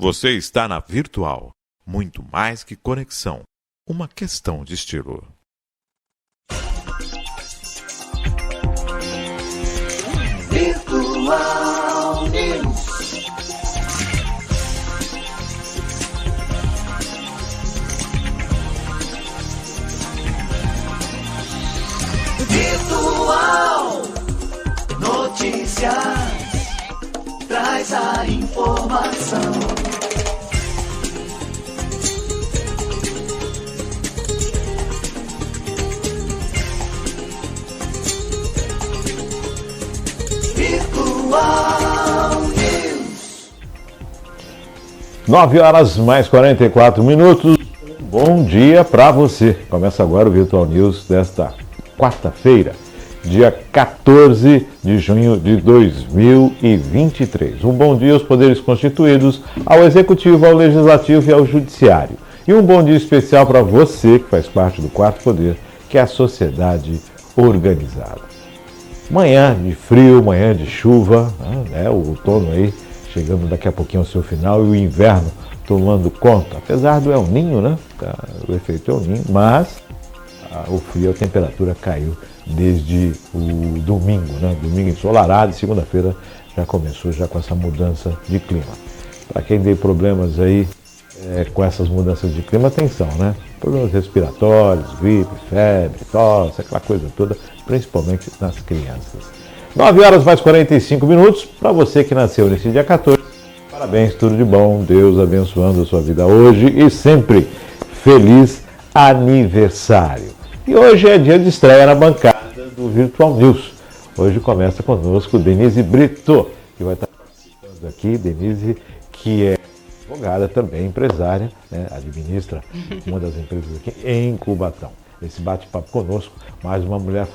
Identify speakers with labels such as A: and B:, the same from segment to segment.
A: Você está na Virtual. Muito mais que conexão. Uma questão de estilo.
B: Virtual News. Virtual Notícias. Traz a informação. Virtual News.
C: 9h mais 44. Bom dia para você. Começa agora o Virtual News desta quarta-feira, dia 14 de junho de 2023. Um bom dia aos poderes constituídos, ao Executivo, ao Legislativo e ao Judiciário. E um bom dia especial para você, que faz parte do quarto poder, que é a sociedade organizada. Manhã de frio, manhã de chuva, né? O outono aí chegando daqui a pouquinho ao seu final e o inverno tomando conta, apesar do El Niño, né? O efeito El Niño, mas o frio, a temperatura caiu desde o domingo, né? Domingo ensolarado e segunda-feira já começou já com essa mudança de clima. Para quem tem problemas aí com essas mudanças de clima, atenção, né? Problemas respiratórios, gripe, febre, tosse, aquela coisa toda, principalmente nas crianças. 9h mais 45 para você que nasceu nesse dia 14. Parabéns, tudo de bom, Deus abençoando a sua vida hoje e sempre. Feliz aniversário. E hoje é dia de estreia na bancada do Virtual News. Hoje começa conosco Denise Brito, que vai estar participando aqui. Denise, que é advogada também, empresária, né? Administra uma das empresas aqui em Cubatão. Esse bate-papo conosco, mais uma mulher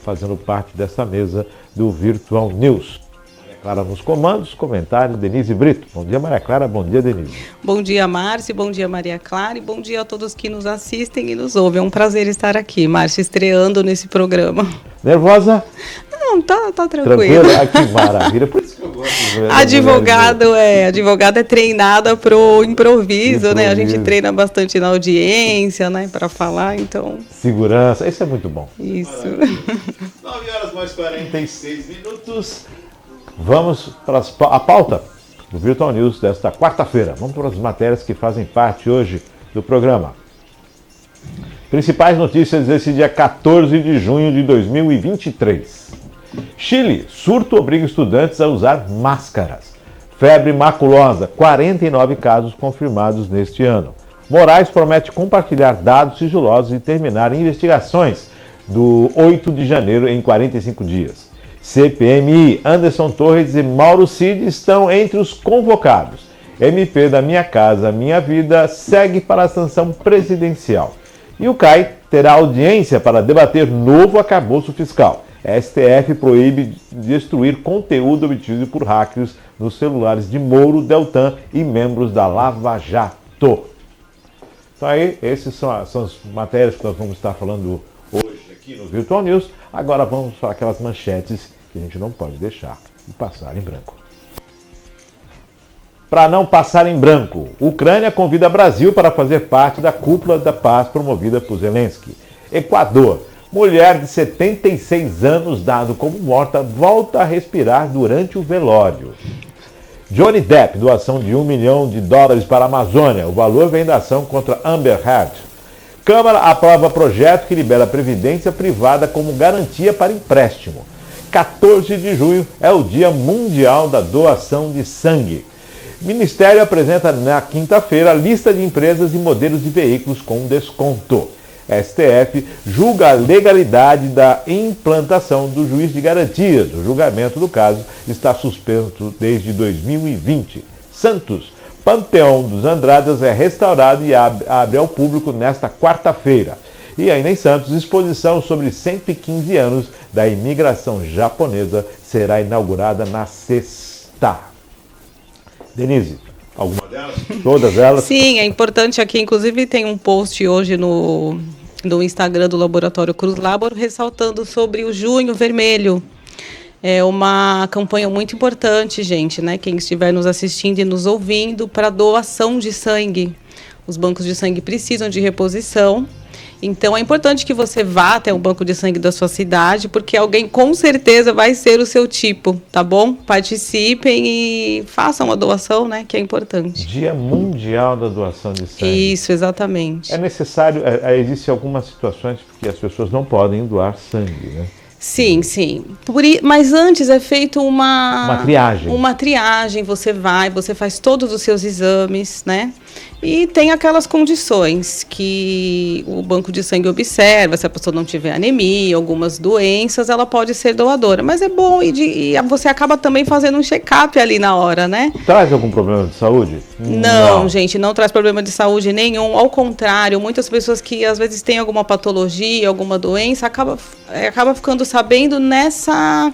C: fazendo parte dessa mesa do Virtual News. Maria Clara nos comandos, comentário, Denise Brito. Bom dia, Maria Clara, bom dia, Denise.
D: Bom dia, Márcio, bom dia, Maria Clara, e bom dia a todos que nos assistem e nos ouvem. É um prazer estar aqui, Márcio, estreando nesse programa.
C: Nervosa?
D: Não, tá tranquilo.
C: Tranquila? Que maravilha, por isso que eu gosto de ver.
D: Advogado é treinada pro improviso, né? A gente treina bastante na audiência, né, para falar, então.
C: Segurança, isso é muito bom.
D: Isso.
C: 9h mais 46. Vamos para a pauta do Virtual News desta quarta-feira. Vamos para as matérias que fazem parte hoje do programa. Principais notícias desse dia 14 de junho de 2023. Chile, surto obriga estudantes a usar máscaras. Febre maculosa, 49 casos confirmados neste ano. Moraes promete compartilhar dados sigilosos e terminar investigações do 8 de janeiro em 45 dias. CPMI, Anderson Torres e Mauro Cid estão entre os convocados. MP da Minha Casa Minha Vida segue para a sanção presidencial. E o CAI terá audiência para debater novo arcabouço fiscal. STF proíbe destruir conteúdo obtido por hackers nos celulares de Moro, Deltan e membros da Lava Jato. Então aí, essas são as matérias que nós vamos estar falando hoje aqui no Virtual News. Agora vamos para aquelas manchetes que a gente não pode deixar de passar em branco. Para não passar em branco, Ucrânia convida Brasil para fazer parte da cúpula da paz promovida por Zelensky. Equador, mulher de 76 anos dado como morta volta a respirar durante o velório. Johnny Depp, doação de $1 milhão para a Amazônia. O valor vem da ação contra Amber Heard. Câmara aprova projeto que libera a previdência privada como garantia para empréstimo. 14 de junho é o Dia Mundial da Doação de Sangue. Ministério apresenta na quinta-feira a lista de empresas e modelos de veículos com desconto. STF julga a legalidade da implantação do juiz de garantias. O julgamento do caso está suspenso desde 2020. Santos, Panteão dos Andradas é restaurado e abre ao público nesta quarta-feira. E ainda em Santos, exposição sobre 115 anos da imigração japonesa será inaugurada na sexta. Denise, alguma delas? Todas elas?
D: Sim, é importante aqui, inclusive tem um post hoje no Instagram do Laboratório Cruz Labor ressaltando sobre o Junho Vermelho. É uma campanha muito importante, gente, né? Quem estiver nos assistindo e nos ouvindo, para doação de sangue. Os bancos de sangue precisam de reposição. Então, é importante que você vá até um banco de sangue da sua cidade, porque alguém com certeza vai ser o seu tipo, tá bom? Participem e façam a doação, né? Que é importante.
C: Dia Mundial da Doação de Sangue.
D: Isso, exatamente.
C: É necessário, existem algumas situações que as pessoas não podem doar sangue, né?
D: Sim, sim. Mas antes é feito uma
C: triagem.
D: Uma triagem, você faz todos os seus exames, né? E tem aquelas condições que o banco de sangue observa, se a pessoa não tiver anemia, algumas doenças, ela pode ser doadora. Mas é bom e você acaba também fazendo um check-up ali na hora, né?
C: Traz algum problema de saúde?
D: Não, gente, não traz problema de saúde nenhum. Ao contrário, muitas pessoas que às vezes têm alguma patologia, alguma doença, acaba ficando sabendo nessa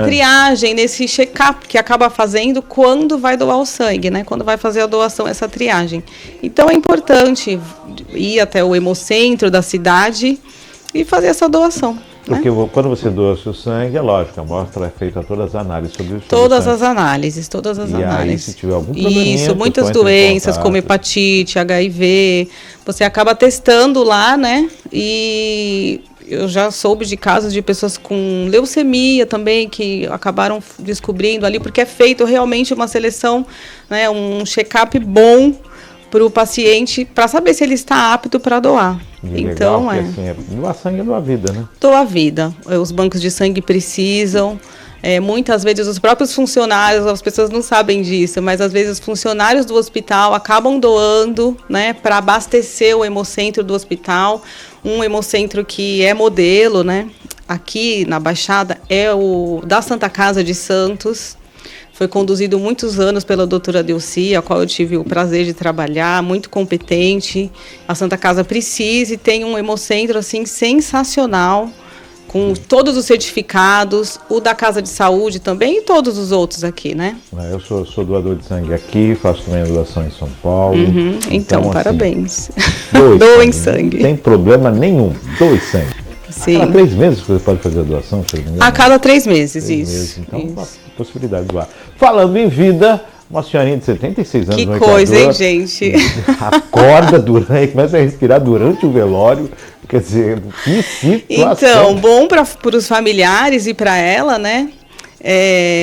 D: triagem, nesse check-up que acaba fazendo quando vai doar o sangue, né? Quando vai fazer a doação, essa triagem. Então é importante ir até o hemocentro da cidade e fazer essa doação.
C: Porque quando você doa o seu sangue, é lógico, a amostra é feita todas as análises sobre o sangue.
D: Todas as análises. E
C: aí, se tiver algum problema,
D: isso, muitas doenças, como hepatite, HIV, você acaba testando lá, né? E eu já soube de casos de pessoas com leucemia também, que acabaram descobrindo ali, porque é feito realmente uma seleção, né, um check-up bom para o paciente, para saber se ele está apto para doar.
C: Então, doar sangue é doar vida, né?
D: Doar vida. Os bancos de sangue precisam. Muitas vezes os próprios funcionários, as pessoas não sabem disso, mas às vezes os funcionários do hospital acabam doando, né, para abastecer o hemocentro do hospital. Um hemocentro que é modelo, né? Aqui na Baixada é o da Santa Casa de Santos. Foi conduzido muitos anos pela doutora Delcy, a qual eu tive o prazer de trabalhar, muito competente. A Santa Casa precisa e tem um hemocentro assim, sensacional, com todos os certificados, o da Casa de Saúde também e todos os outros aqui, né?
C: Eu sou doador de sangue aqui, faço também a doação em São Paulo.
D: Então assim, parabéns.
C: Doem sangue. Não tem problema nenhum, doe sangue.
D: Sim.
C: A cada 3 meses você pode fazer a doação?
D: A cada 3 meses, isso.
C: Então, uma possibilidade de doar. Falando em vida, uma senhorinha de 76 anos.
D: Que coisa, hein, gente?
C: Acorda durante, começa a respirar durante o velório. Quer dizer, que situação.
D: Então, bom para os familiares e para ela, né?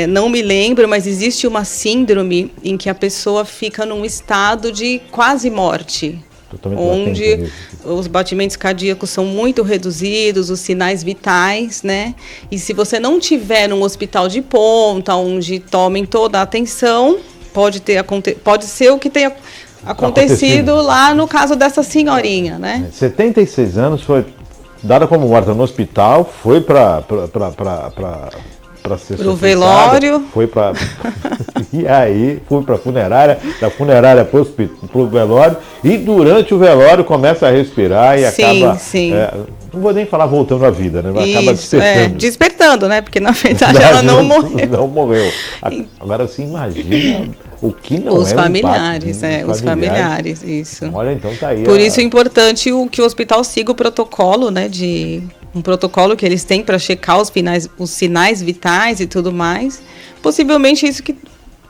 D: Não me lembro, mas existe uma síndrome em que a pessoa fica num estado de quase morte. Onde os batimentos cardíacos são muito reduzidos, os sinais vitais, né? E se você não tiver num hospital de ponta, onde tomem toda a atenção, pode ser o que tenha acontecido lá no caso dessa senhorinha, né?
C: 76 anos, foi dada como morta no hospital, foi para ser
D: pro velório.
C: Foi para e aí fui para a funerária, da funerária para o velório, e durante o velório começa a respirar e acaba. Não vou nem falar voltando à vida, né? Acaba despertando.
D: Despertando, né? Porque na verdade ela não morreu.
C: Não morreu. Agora você imagina o que não
D: os familiares, os familiares, isso.
C: Olha, então tá aí.
D: Por isso é importante que o hospital siga o protocolo, né? Um protocolo que eles têm para checar os sinais vitais e tudo mais. Possivelmente isso que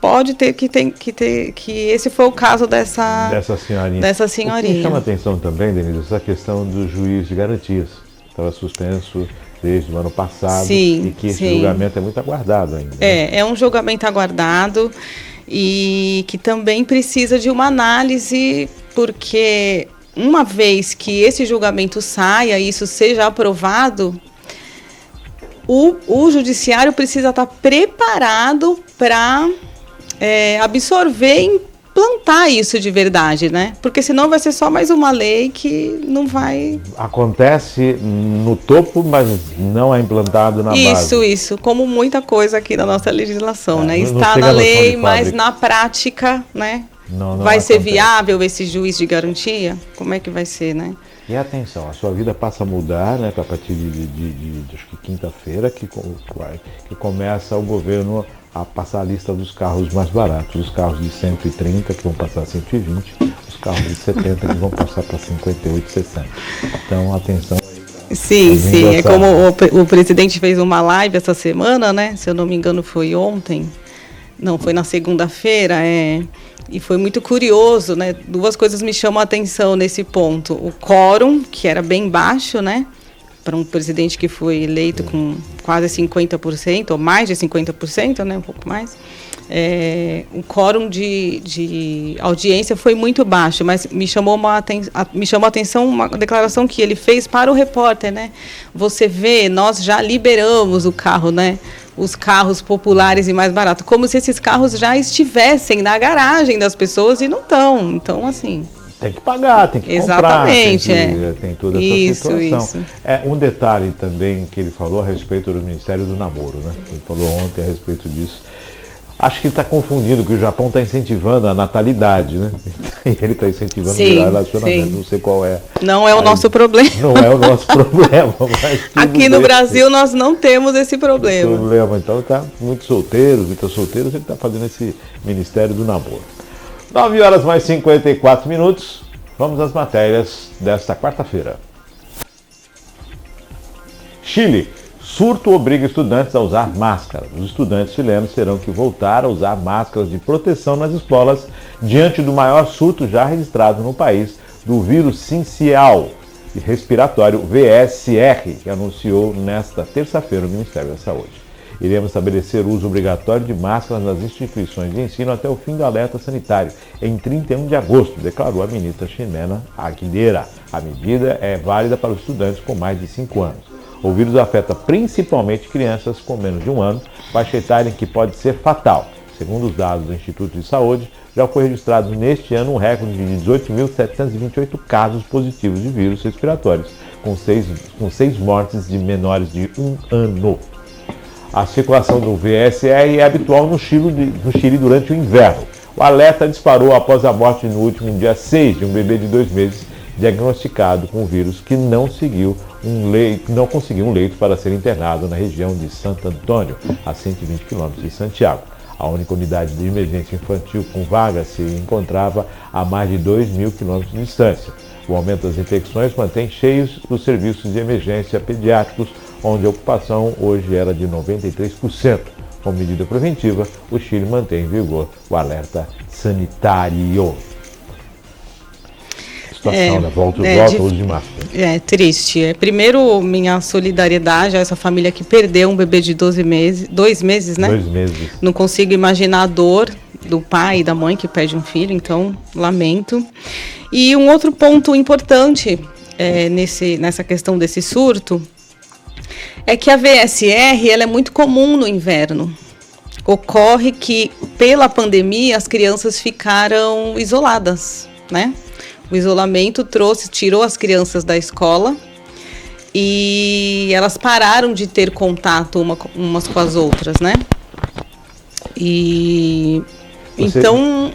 D: pode ter que esse foi o caso dessa senhorinha.
C: O que chama atenção também, Denise, essa questão do juiz de garantias. Estava suspenso desde o ano passado e que esse julgamento é muito aguardado ainda.
D: É um julgamento aguardado e que também precisa de uma análise, porque uma vez que esse julgamento saia e isso seja aprovado, o judiciário precisa estar preparado para absorver e implantar isso de verdade, né? Porque senão vai ser só mais uma lei que não vai...
C: Acontece no topo, mas não é implantado na base.
D: Isso, como muita coisa aqui na nossa legislação, né? Está na lei, mas na prática, né?
C: Não
D: vai ser viável esse juiz de garantia? Como é que vai ser, né?
C: E atenção, a sua vida passa a mudar, né? A partir de acho que quinta-feira, que começa o governo a passar a lista dos carros mais baratos. Os carros de 130 que vão passar a 120, os carros de 70 que vão passar para 58, 60. Então, atenção.
D: Sim, sim. É como o presidente fez uma live essa semana, né? Se eu não me engano, foi ontem. Não, foi na segunda-feira. E foi muito curioso, né? Duas coisas me chamam a atenção nesse ponto. O quórum, que era bem baixo, né? Para um presidente que foi eleito com quase 50%, ou mais de 50%, né? Um pouco mais. O quórum de audiência foi muito baixo, mas me chamou a atenção uma declaração que ele fez para o repórter, né? Você vê, nós já liberamos o carro, né? Os carros populares e mais baratos, como se esses carros já estivessem na garagem das pessoas e não estão. Então, assim...
C: Tem que pagar, tem que
D: exatamente,
C: comprar, tem toda essa situação.
D: Isso.
C: Um detalhe também que ele falou a respeito do Ministério do Namoro, né? Ele falou ontem a respeito disso. Acho que ele está confundindo que o Japão está incentivando a natalidade, né? E ele está incentivando o relacionamento. Sim. Não sei qual é.
D: Não é o nosso problema.
C: Não é o nosso problema. Mas
D: aqui no Brasil nós não temos esse problema.
C: Então está muito solteiros, ele está fazendo esse Ministério do Namoro. 9 horas mais 54 minutos. Vamos às matérias desta quarta-feira. Chile. Surto obriga estudantes a usar máscara. Os estudantes chilenos terão que voltar a usar máscaras de proteção nas escolas diante do maior surto já registrado no país do vírus sincial respiratório VSR, que anunciou nesta terça-feira o Ministério da Saúde. Iremos estabelecer o uso obrigatório de máscaras nas instituições de ensino até o fim do alerta sanitário, em 31 de agosto, declarou a ministra chilena Aguilera. A medida é válida para os estudantes com mais de 5 anos. O vírus afeta principalmente crianças com menos de 1 ano, faixa etária em que pode ser fatal. Segundo os dados do Instituto de Saúde, já foi registrado neste ano um recorde de 18.728 casos positivos de vírus respiratórios, com 6 mortes de menores de 1 ano. A circulação do VSR é habitual no Chile durante o inverno. O alerta disparou após a morte no último dia 6 de um bebê de 2 meses, diagnosticado com o vírus que não conseguiu um leito para ser internado na região de Santo Antônio, a 120 quilômetros de Santiago. A única unidade de emergência infantil com vaga se encontrava a mais de 2.000 quilômetros de distância. O aumento das infecções mantém cheios os serviços de emergência pediátricos, onde a ocupação hoje era de 93%. Como medida preventiva, o Chile mantém em vigor o alerta sanitário. Volta ao uso de máscara.
D: É triste. Primeiro, minha solidariedade a essa família que perdeu um bebê de 2 meses, né?
C: 2 meses.
D: Não consigo imaginar a dor do pai e da mãe que perde um filho, então lamento. E um outro ponto importante nessa questão desse surto é que a VSR ela é muito comum no inverno. Ocorre que, pela pandemia, as crianças ficaram isoladas, né? O isolamento tirou as crianças da escola e elas pararam de ter contato umas com as outras, né? E
C: você
D: então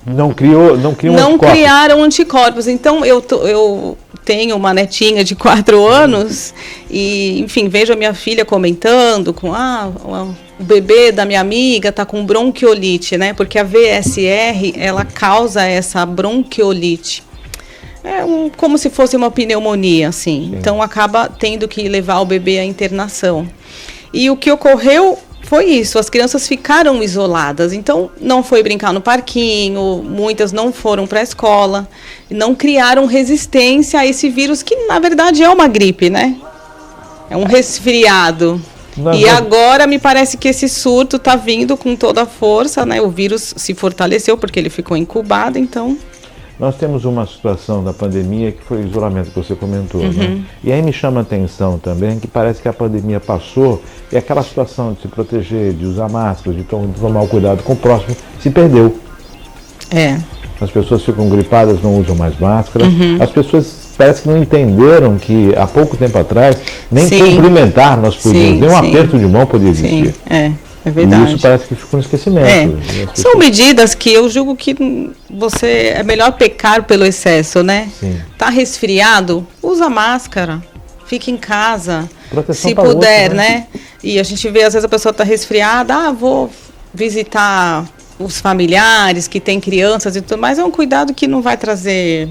C: não criaram
D: anticorpos. Então eu tenho uma netinha de 4 anos e, enfim, vejo a minha filha comentando o bebê da minha amiga está com bronquiolite, né? Porque a VSR ela causa essa bronquiolite. Como se fosse uma pneumonia, assim. Sim. Então, acaba tendo que levar o bebê à internação. E o que ocorreu foi isso, as crianças ficaram isoladas. Então, não foi brincar no parquinho, muitas não foram para a escola, não criaram resistência a esse vírus, que, na verdade, é uma gripe, né? É um resfriado. Agora, me parece que esse surto está vindo com toda a força, né? O vírus se fortaleceu, porque ele ficou incubado, então...
C: Nós temos uma situação da pandemia que foi o isolamento que você comentou, né? E aí me chama a atenção também que parece que a pandemia passou e aquela situação de se proteger, de usar máscaras, de tomar cuidado com o próximo, se perdeu. As pessoas ficam gripadas, não usam mais máscara. As pessoas parece que não entenderam que há pouco tempo atrás nem cumprimentar nós podíamos, nem um aperto de mão podia existir.
D: É verdade.
C: E isso parece que ficou no esquecimento.
D: São medidas que eu julgo que é melhor pecar pelo excesso, né?
C: Tá
D: resfriado, usa máscara, fica em casa,
C: proteção
D: se puder, né? E a gente vê, às vezes a pessoa está resfriada, vou visitar os familiares que têm crianças e tudo, mas é um cuidado que não vai trazer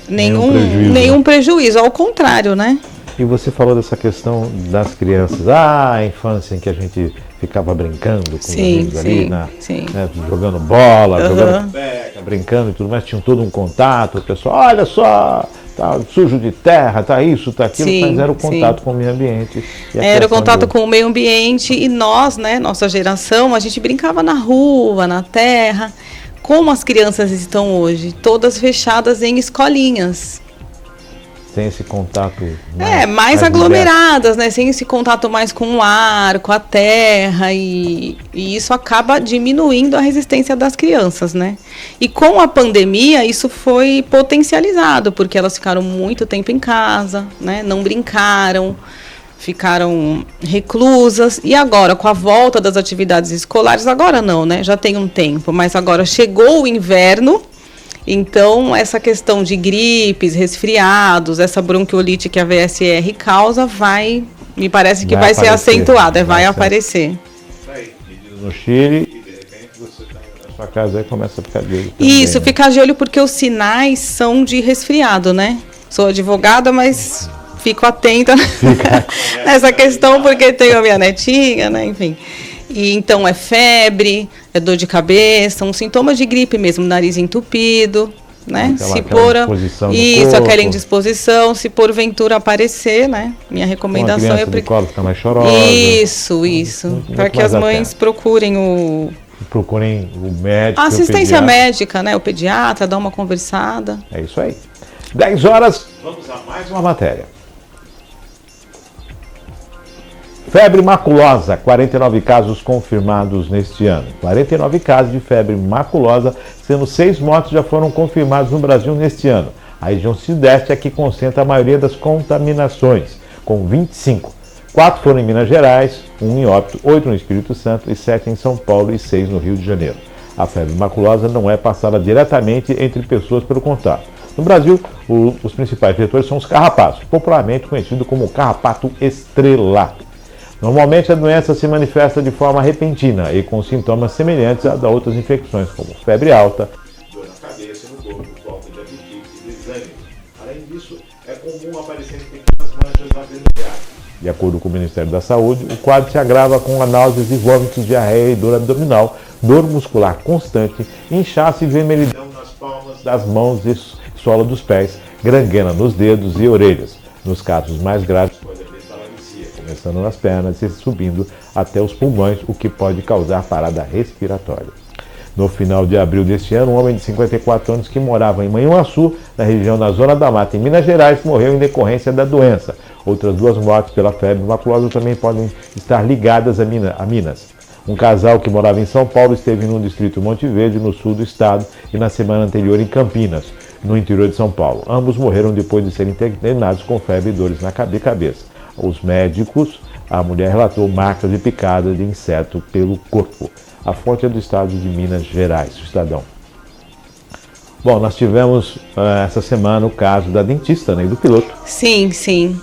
D: nenhum prejuízo, ao contrário, né?
C: E você falou dessa questão das crianças, a infância em que a gente ficava brincando com os amigos ali, né, jogando bola, jogando peca, brincando e tudo mais, tinham todo um contato, o pessoal, olha só, tá sujo de terra, tá isso, tá aquilo, mas era o contato com o meio ambiente.
D: Era o contato com o meio ambiente e nós, né, nossa geração, a gente brincava na rua, na terra. Como as crianças estão hoje? Todas fechadas em escolinhas.
C: Sem esse contato
D: mais aglomeradas, né? Sem esse contato mais com o ar, com a terra, e isso acaba diminuindo a resistência das crianças, né? E com a pandemia isso foi potencializado, porque elas ficaram muito tempo em casa, né? Não brincaram, ficaram reclusas, e agora com a volta das atividades escolares, agora não, né? Já tem um tempo, mas agora chegou o inverno. Então, essa questão de gripes, resfriados, essa bronquiolite que a VSR causa, me parece que vai ser acentuada, vai aparecer.
C: No Chile, e de repente você está na sua casa e começa a ficar de olho.
D: Isso, ficar de olho porque os sinais são de resfriado, né? Sou advogada, mas fico atenta nessa questão porque tenho a minha netinha, né? Enfim. E então é febre, é dor de cabeça, um sintoma de gripe mesmo, nariz entupido, né? Aquela indisposição, se porventura aparecer, né? Minha recomendação é
C: de colo fica mais chorosa.
D: Isso, para que as mães procurem o
C: médico,
D: a assistência médica, né? O pediatra, dar uma conversada.
C: É isso aí. 10 horas, vamos a mais uma matéria. Febre maculosa, 49 casos confirmados neste ano. 49 casos de febre maculosa, sendo 6 mortes já foram confirmados no Brasil neste ano. A região sudeste é que concentra a maioria das contaminações, com 25. 4 foram em Minas Gerais, 1 em Óbidos, 8 no Espírito Santo e 7 em São Paulo e 6 no Rio de Janeiro. A febre maculosa não é passada diretamente entre pessoas pelo contato. No Brasil, os principais vetores são os carrapatos, popularmente conhecido como carrapato estrelado. Normalmente a doença se manifesta de forma repentina e com sintomas semelhantes a da outras infecções, como febre alta, dor na cabeça e no corpo, falta de apetite e desânimo. Além disso, é comum aparecer pequenas manchas avermelhadas. De acordo com o Ministério da Saúde, o quadro se agrava com náuseas e vômitos, diarreia e dor abdominal, dor muscular constante, inchaço e vermelhidão nas palmas das mãos e sola dos pés, gangrena nos dedos e orelhas. Nos casos mais graves, pode haver paralisia, começando nas pernas e subindo até os pulmões, o que pode causar parada respiratória. No final de abril deste ano, um homem de 54 anos que morava em Manhuaçu, na região da Zona da Mata, em Minas Gerais, morreu em decorrência da doença. Outras 2 mortes pela febre maculosa também podem estar ligadas a Minas. Um casal que morava em São Paulo esteve no distrito Monte Verde, no sul do estado, e na semana anterior em Campinas, no interior de São Paulo. Ambos morreram depois de serem internados com febre e dores na cabeça. Os médicos, a mulher relatou marcas de picada de inseto pelo corpo. A fonte é do estado de Minas Gerais, o Estadão. Bom, nós tivemos essa semana o caso da dentista, né, e do piloto.
D: Sim.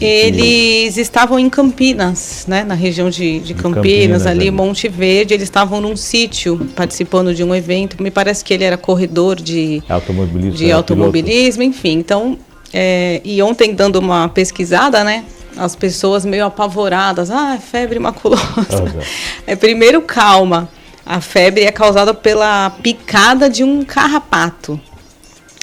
D: Eles estavam em Campinas, né, na região de Campinas, ali em Monte Verde. Eles estavam num sítio participando de um evento. Me parece que ele era corredor de automobilismo, enfim. Então, e ontem, dando uma pesquisada, né, as pessoas meio apavoradas. Febre maculosa. Primeiro, calma. A febre é causada pela picada de um carrapato.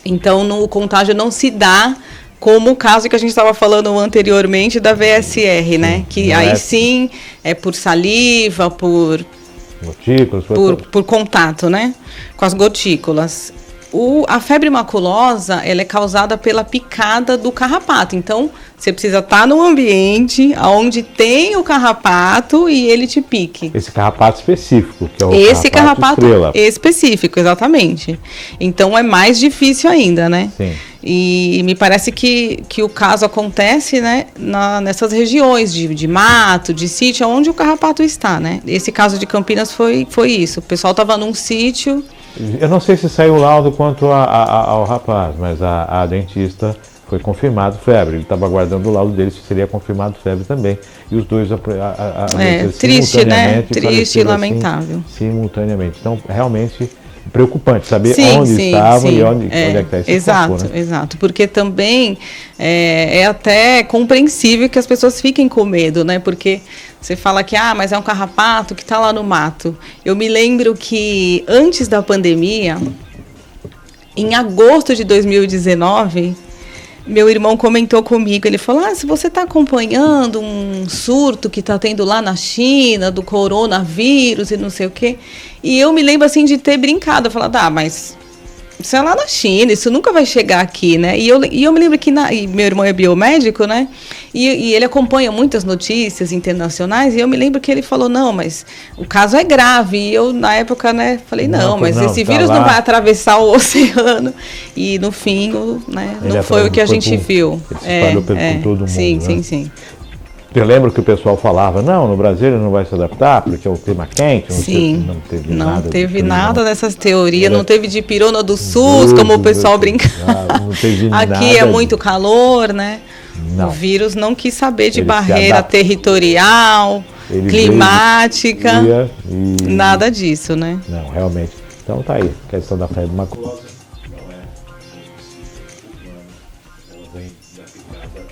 D: Então, o contágio não se dá como o caso que a gente estava falando anteriormente da VSR, né? Que aí sim é por saliva, por
C: gotículas,
D: por contato, né? Com as gotículas. A febre maculosa, ela é causada pela picada do carrapato. Então, você precisa estar num ambiente onde tem o carrapato e ele te pique.
C: Esse carrapato específico, que é o
D: carrapato estrela. Específico, exatamente. Então, é mais difícil ainda, né?
C: Sim.
D: E me parece que o caso acontece, né, nessas regiões de mato, de sítio, onde o carrapato está, né? Esse caso de Campinas foi isso. O pessoal estava num sítio.
C: Eu não sei se saiu o laudo quanto ao rapaz, mas a dentista foi confirmado febre. Ele estava aguardando o laudo dele, se seria confirmado febre também. E os dois
D: triste, né? Triste e lamentável.
C: Simultaneamente. Então, realmente, preocupante saber onde estavam e onde é que está esse
D: exato,
C: corpo, né?
D: Exato, porque também é até compreensível que as pessoas fiquem com medo, né? Porque você fala que, mas é um carrapato que está lá no mato. Eu me lembro que antes da pandemia, em agosto de 2019, meu irmão comentou comigo, ele falou, se você está acompanhando um surto que está tendo lá na China, do coronavírus e não sei o quê. E eu me lembro, assim, de ter brincado, falar, mas isso é lá na China, isso nunca vai chegar aqui, né? E eu me lembro que, meu irmão é biomédico, né? E ele acompanha muitas notícias internacionais, e eu me lembro que ele falou, não, mas o caso é grave. E eu, na época, né, falei, não, esse vírus não vai atravessar o oceano. E, no fim, não foi o que a gente viu.
C: Ele se espalhou por todo mundo,
D: sim.
C: Eu lembro que o pessoal falava, no Brasil ele não vai se adaptar, porque é o clima quente,
D: não teve nada dessas teorias, não teve de pirona do SUS, como o pessoal brincava.
C: Não teve
D: Aqui é muito calor, né? Não. O vírus não quis saber de barreira territorial, climática, nada disso, né?
C: Não, realmente. Então tá aí, a questão da febre maculosa.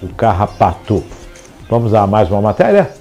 C: Do carrapato. Vamos a mais uma matéria?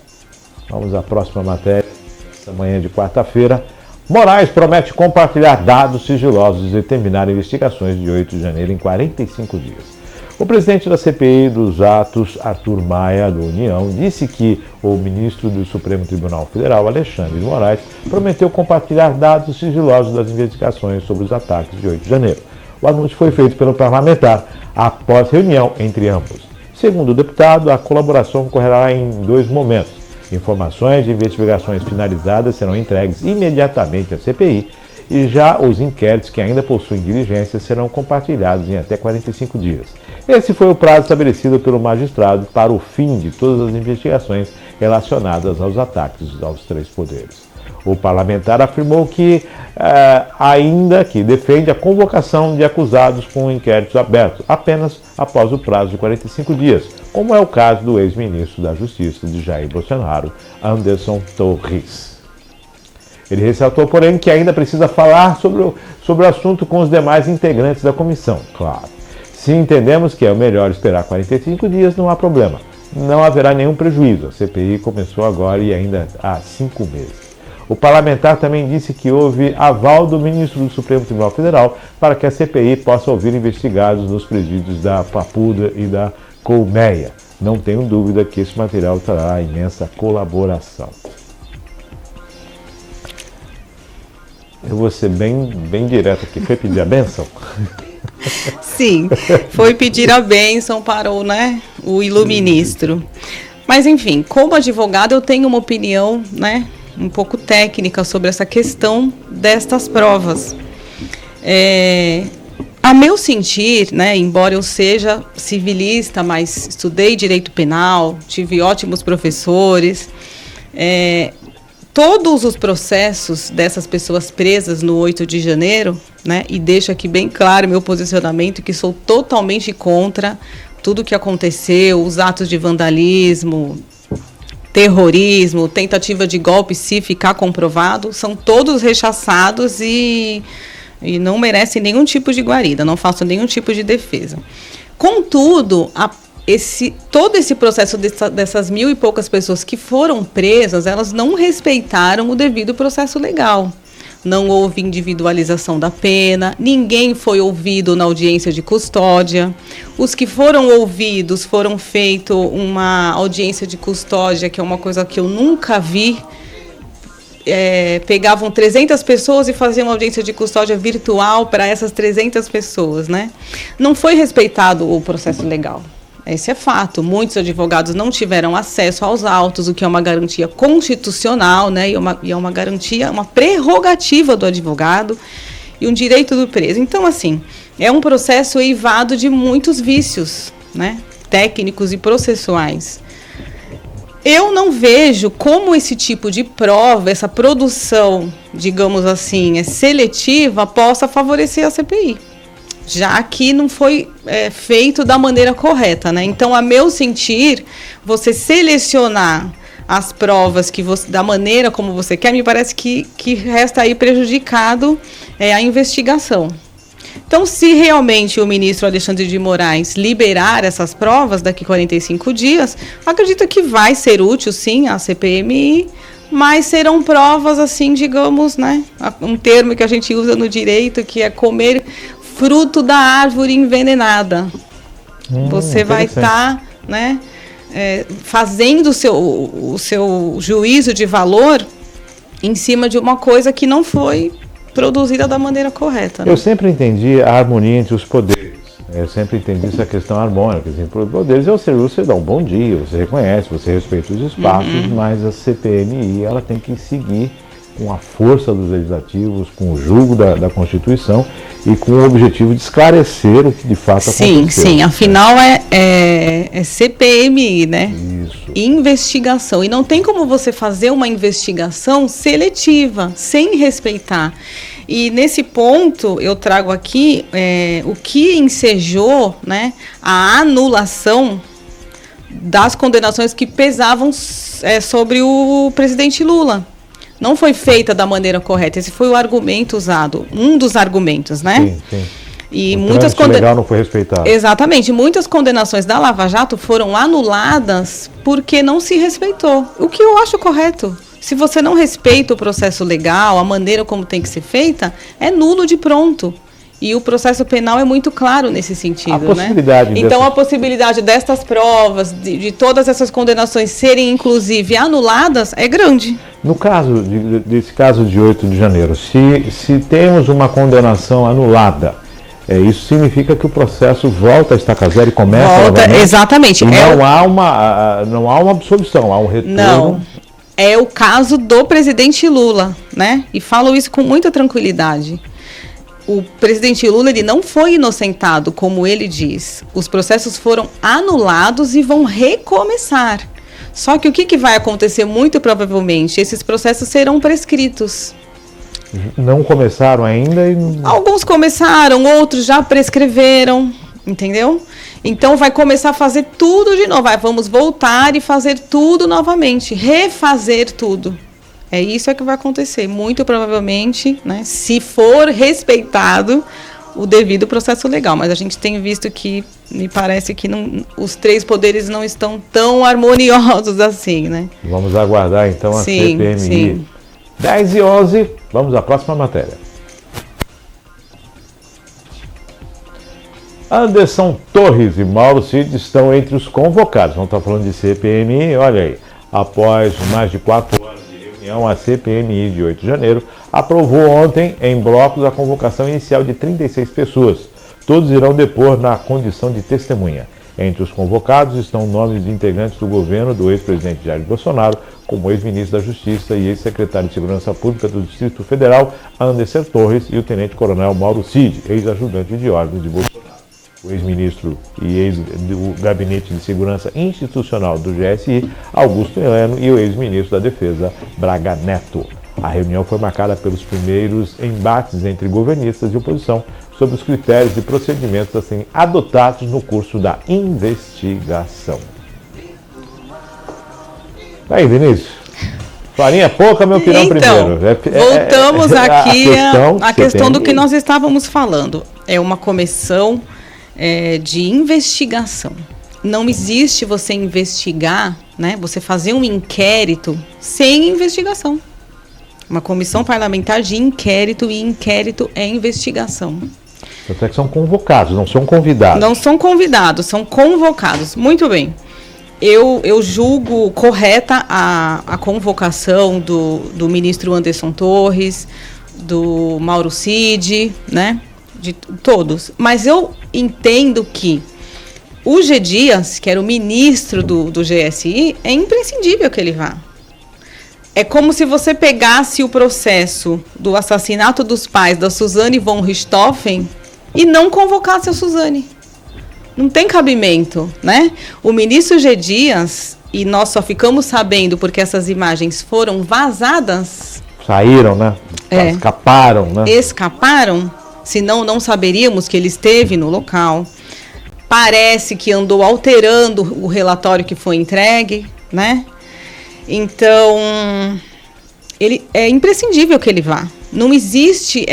C: Vamos à próxima matéria, esta manhã de quarta-feira. Moraes promete compartilhar dados sigilosos e terminar investigações de 8 de janeiro em 45 dias. O presidente da CPI dos atos, Arthur Maia, do União, disse que o ministro do Supremo Tribunal Federal, Alexandre de Moraes, prometeu compartilhar dados sigilosos das investigações sobre os ataques de 8 de janeiro. O anúncio foi feito pelo parlamentar após reunião entre ambos. Segundo o deputado, a colaboração ocorrerá em 2 momentos. Informações de investigações finalizadas serão entregues imediatamente à CPI e já os inquéritos que ainda possuem diligência serão compartilhados em até 45 dias. Esse foi o prazo estabelecido pelo magistrado para o fim de todas as investigações relacionadas aos ataques aos 3 poderes. O parlamentar afirmou que ainda que defende a convocação de acusados com inquéritos abertos apenas após o prazo de 45 dias, como é o caso do ex-ministro da Justiça de Jair Bolsonaro, Anderson Torres. Ele ressaltou, porém, que ainda precisa falar sobre o assunto com os demais integrantes da comissão. Claro, se entendemos que é o melhor esperar 45 dias, não há problema. Não haverá nenhum prejuízo. A CPI começou agora e ainda há 5 meses. O parlamentar também disse que houve aval do ministro do Supremo Tribunal Federal para que a CPI possa ouvir investigados nos presídios da Papuda e da Colmeia. Não tenho dúvida que esse material trará imensa colaboração. Eu vou ser bem direto aqui. Foi pedir a bênção?
D: Sim, foi pedir a bênção para o iluministro. Mas, enfim, como advogado, eu tenho uma opinião, um pouco técnica sobre essa questão destas provas. A meu sentir, embora eu seja civilista, mas estudei direito penal, tive ótimos professores, todos os processos dessas pessoas presas no 8 de janeiro, e deixo aqui bem claro meu posicionamento, que sou totalmente contra tudo o que aconteceu, os atos de vandalismo, terrorismo, tentativa de golpe, se ficar comprovado, são todos rechaçados e não merecem nenhum tipo de guarida, não faço nenhum tipo de defesa. Contudo, todo esse processo dessas 1.000 e poucas pessoas que foram presas, elas não respeitaram o devido processo legal. Não houve individualização da pena, ninguém foi ouvido na audiência de custódia. Os que foram ouvidos foram feito uma audiência de custódia, que é uma coisa que eu nunca vi. Pegavam 300 pessoas e faziam uma audiência de custódia virtual para essas 300 pessoas, Não foi respeitado o processo legal. Esse é fato. Muitos advogados não tiveram acesso aos autos, o que é uma garantia constitucional, e é uma garantia, uma prerrogativa do advogado e um direito do preso. Então, assim, é um processo eivado de muitos vícios, técnicos e processuais. Eu não vejo como esse tipo de prova, essa produção, digamos assim, seletiva, possa favorecer a CPI. Já que não foi feito da maneira correta, Então, a meu sentir, você selecionar as provas que você, da maneira como você quer, me parece que resta aí prejudicado a investigação. Então, se realmente o ministro Alexandre de Moraes liberar essas provas daqui a 45 dias, acredito que vai ser útil, sim, à CPMI, mas serão provas, assim, digamos, né, um termo que a gente usa no direito, que é comer fruto da árvore envenenada. Você vai estar, né, fazendo o seu juízo de valor em cima de uma coisa que não foi produzida da maneira correta. Né?
C: Eu sempre entendi a harmonia entre os poderes. Eu sempre entendi essa questão harmônica. Entre os poderes, você dá um bom dia, você reconhece, você respeita os espaços, mas a CPMI ela tem que seguir com a força dos legislativos, com o julgo da Constituição e com o objetivo de esclarecer o que de fato aconteceu.
D: Sim, afinal é CPMI, né?
C: Isso.
D: Investigação. E não tem como você fazer uma investigação seletiva, sem respeitar. E nesse ponto eu trago aqui o que ensejou, né, a anulação das condenações que pesavam sobre o presidente Lula. Não foi feita da maneira correta. Esse foi o argumento usado, um dos argumentos, né?
C: Sim.
D: E
C: o
D: muitas
C: legal não foi respeitado.
D: Exatamente. Muitas condenações da Lava Jato foram anuladas porque não se respeitou. O que eu acho correto. Se você não respeita o processo legal, a maneira como tem que ser feita, é nulo de pronto. E o processo penal é muito claro nesse sentido, né? Então, a possibilidade destas provas, de todas essas condenações serem, inclusive, anuladas, é grande.
C: No caso, desse caso de 8 de janeiro, se temos uma condenação anulada, isso significa que o processo volta a estaca zero e começa novamente?
D: Exatamente.
C: E não há uma absolvição, há um retorno.
D: Não. É o caso do presidente Lula, né? E falo isso com muita tranquilidade. O presidente Lula, ele não foi inocentado, como ele diz. Os processos foram anulados e vão recomeçar. Só que o que vai acontecer muito provavelmente? Esses processos serão prescritos.
C: Não começaram ainda?
D: Alguns começaram, outros já prescreveram, entendeu? Então vai começar a fazer tudo de novo. Vamos voltar e fazer tudo novamente, refazer tudo. É isso que vai acontecer, muito provavelmente, né, se for respeitado o devido processo legal. Mas a gente tem visto que, me parece que os três poderes não estão tão harmoniosos assim, né?
C: Vamos aguardar então a CPMI. Sim. 10h11, vamos à próxima matéria. Anderson Torres e Mauro Cid estão entre os convocados. Não está falando de CPMI, olha aí. Após mais de 4 horas de reunião, a CPMI de 8 de janeiro aprovou ontem, em blocos, a convocação inicial de 36 pessoas. Todos irão depor na condição de testemunha. Entre os convocados estão nomes de integrantes do governo do ex-presidente Jair Bolsonaro, como ex-ministro da Justiça e ex-secretário de Segurança Pública do Distrito Federal, Anderson Torres, e o tenente-coronel Mauro Cid, ex-ajudante de ordens de Bolsonaro. O ex-ministro e ex do Gabinete de Segurança Institucional do GSI, Augusto Heleno, e o ex-ministro da Defesa, Braga Neto. A reunião foi marcada pelos primeiros embates entre governistas e oposição sobre os critérios e procedimentos a serem adotados no curso da investigação. Aí, Vinícius. Farinha pouca, meu pirão primeiro.
D: Voltamos aqui à questão do que nós estávamos falando. É uma comissão de investigação. Não existe você investigar, né? Você fazer um inquérito sem investigação. Uma comissão parlamentar de inquérito, e inquérito é investigação.
C: Até que são convocados, não são convidados.
D: Não são convidados, são convocados. Muito bem. Eu julgo correta a convocação do ministro Anderson Torres, do Mauro Cid, né? De todos. Mas eu entendo que o G. Dias, que era o ministro do GSI, é imprescindível que ele vá. É como se você pegasse o processo do assassinato dos pais da Suzane von Richthofen e não convocasse a Suzane. Não tem cabimento, né? O ministro G. Dias, e nós só ficamos sabendo porque essas imagens foram vazadas.
C: Saíram, né? Escaparam, né?
D: Escaparam, senão não saberíamos que ele esteve no local. Parece que andou alterando o relatório que foi entregue, né? Então, é imprescindível que ele vá. Não existe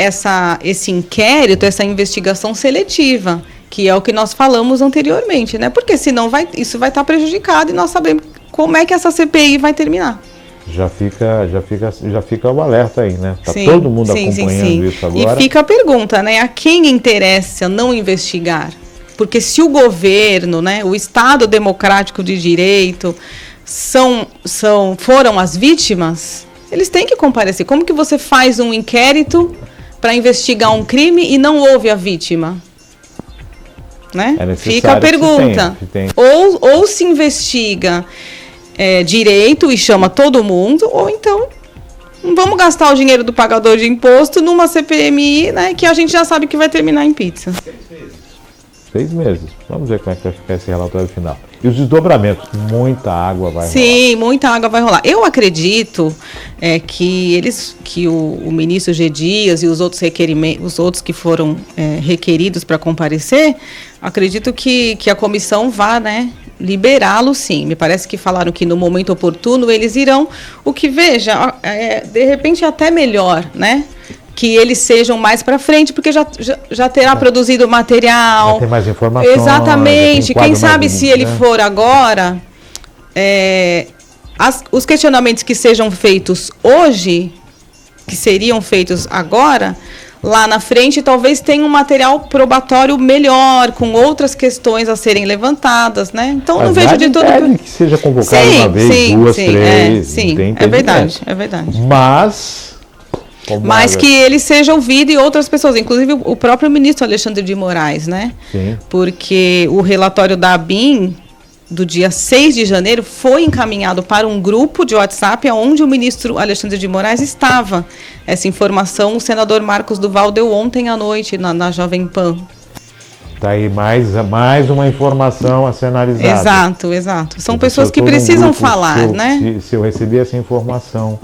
D: esse inquérito, essa investigação seletiva, que é o que nós falamos anteriormente, né? Porque senão isso vai estar prejudicado e nós sabemos como é que essa CPI vai terminar.
C: Já fica o alerta aí, né? Tá todo mundo acompanhando isso agora.
D: E fica a pergunta, né? A quem interessa não investigar? Porque se o governo, né, o Estado democrático de direito foram as vítimas, eles têm que comparecer. Como que você faz um inquérito para investigar um crime e não houve a vítima? Né? Fica a pergunta. Ou se investiga direito e chama todo mundo, ou então não vamos gastar o dinheiro do pagador de imposto numa CPMI, né, que a gente já sabe que vai terminar em pizza.
C: 6 meses. Vamos ver como é que vai ficar esse relatório final. E os desdobramentos, muita água vai rolar.
D: Sim, muita água vai rolar. Eu acredito que o ministro G. Dias e os outros que foram requeridos para comparecer, acredito que a comissão vá, né, liberá-lo, sim. Me parece que falaram que no momento oportuno eles irão. O que, veja, de repente até melhor, né? Que eles sejam mais para frente, porque já terá produzido material.
C: Já tem mais informações.
D: Exatamente. Quem sabe se ele for agora, os questionamentos que sejam feitos hoje, que seriam feitos agora, lá na frente, talvez tenha um material probatório melhor, com outras questões a serem levantadas, né? Então, não vejo de tudo...
C: que seja convocado uma vez, duas, três...
D: Sim, é verdade. Mas que ele seja ouvido e outras pessoas, inclusive o próprio ministro Alexandre de Moraes, né?
C: Sim.
D: Porque o relatório da ABIN, do dia 6 de janeiro, foi encaminhado para um grupo de WhatsApp onde o ministro Alexandre de Moraes estava. Essa informação o senador Marcos Duval deu ontem à noite na Jovem Pan.
C: Está aí mais uma informação a ser analisada.
D: Exato. São pessoas que precisam falar, né?
C: Se eu receber essa informação...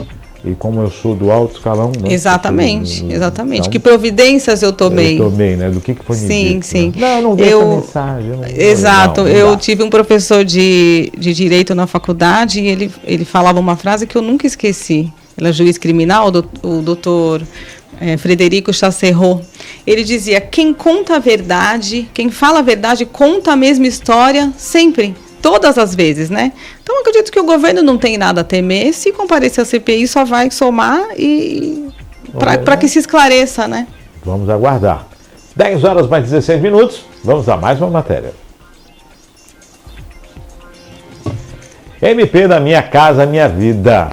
C: E como eu sou do alto escalão... Né?
D: Exatamente.
C: Então,
D: que providências eu tomei?
C: Eu tomei, né? Do que foi me dito.
D: Sim.
C: Né? Não vi essa mensagem.
D: Exato. Eu tive um professor de Direito na faculdade e ele falava uma frase que eu nunca esqueci. Ele é juiz criminal, o doutor Frederico Chasserot. Ele dizia, quem conta a verdade, quem fala a verdade, conta a mesma história sempre. Todas as vezes, né? Então, eu acredito que o governo não tem nada a temer. Se comparecer a CPI, só vai somar para que se esclareça, né?
C: Vamos aguardar. 10 horas mais 16 minutos. Vamos a mais uma matéria. MP da Minha Casa Minha Vida.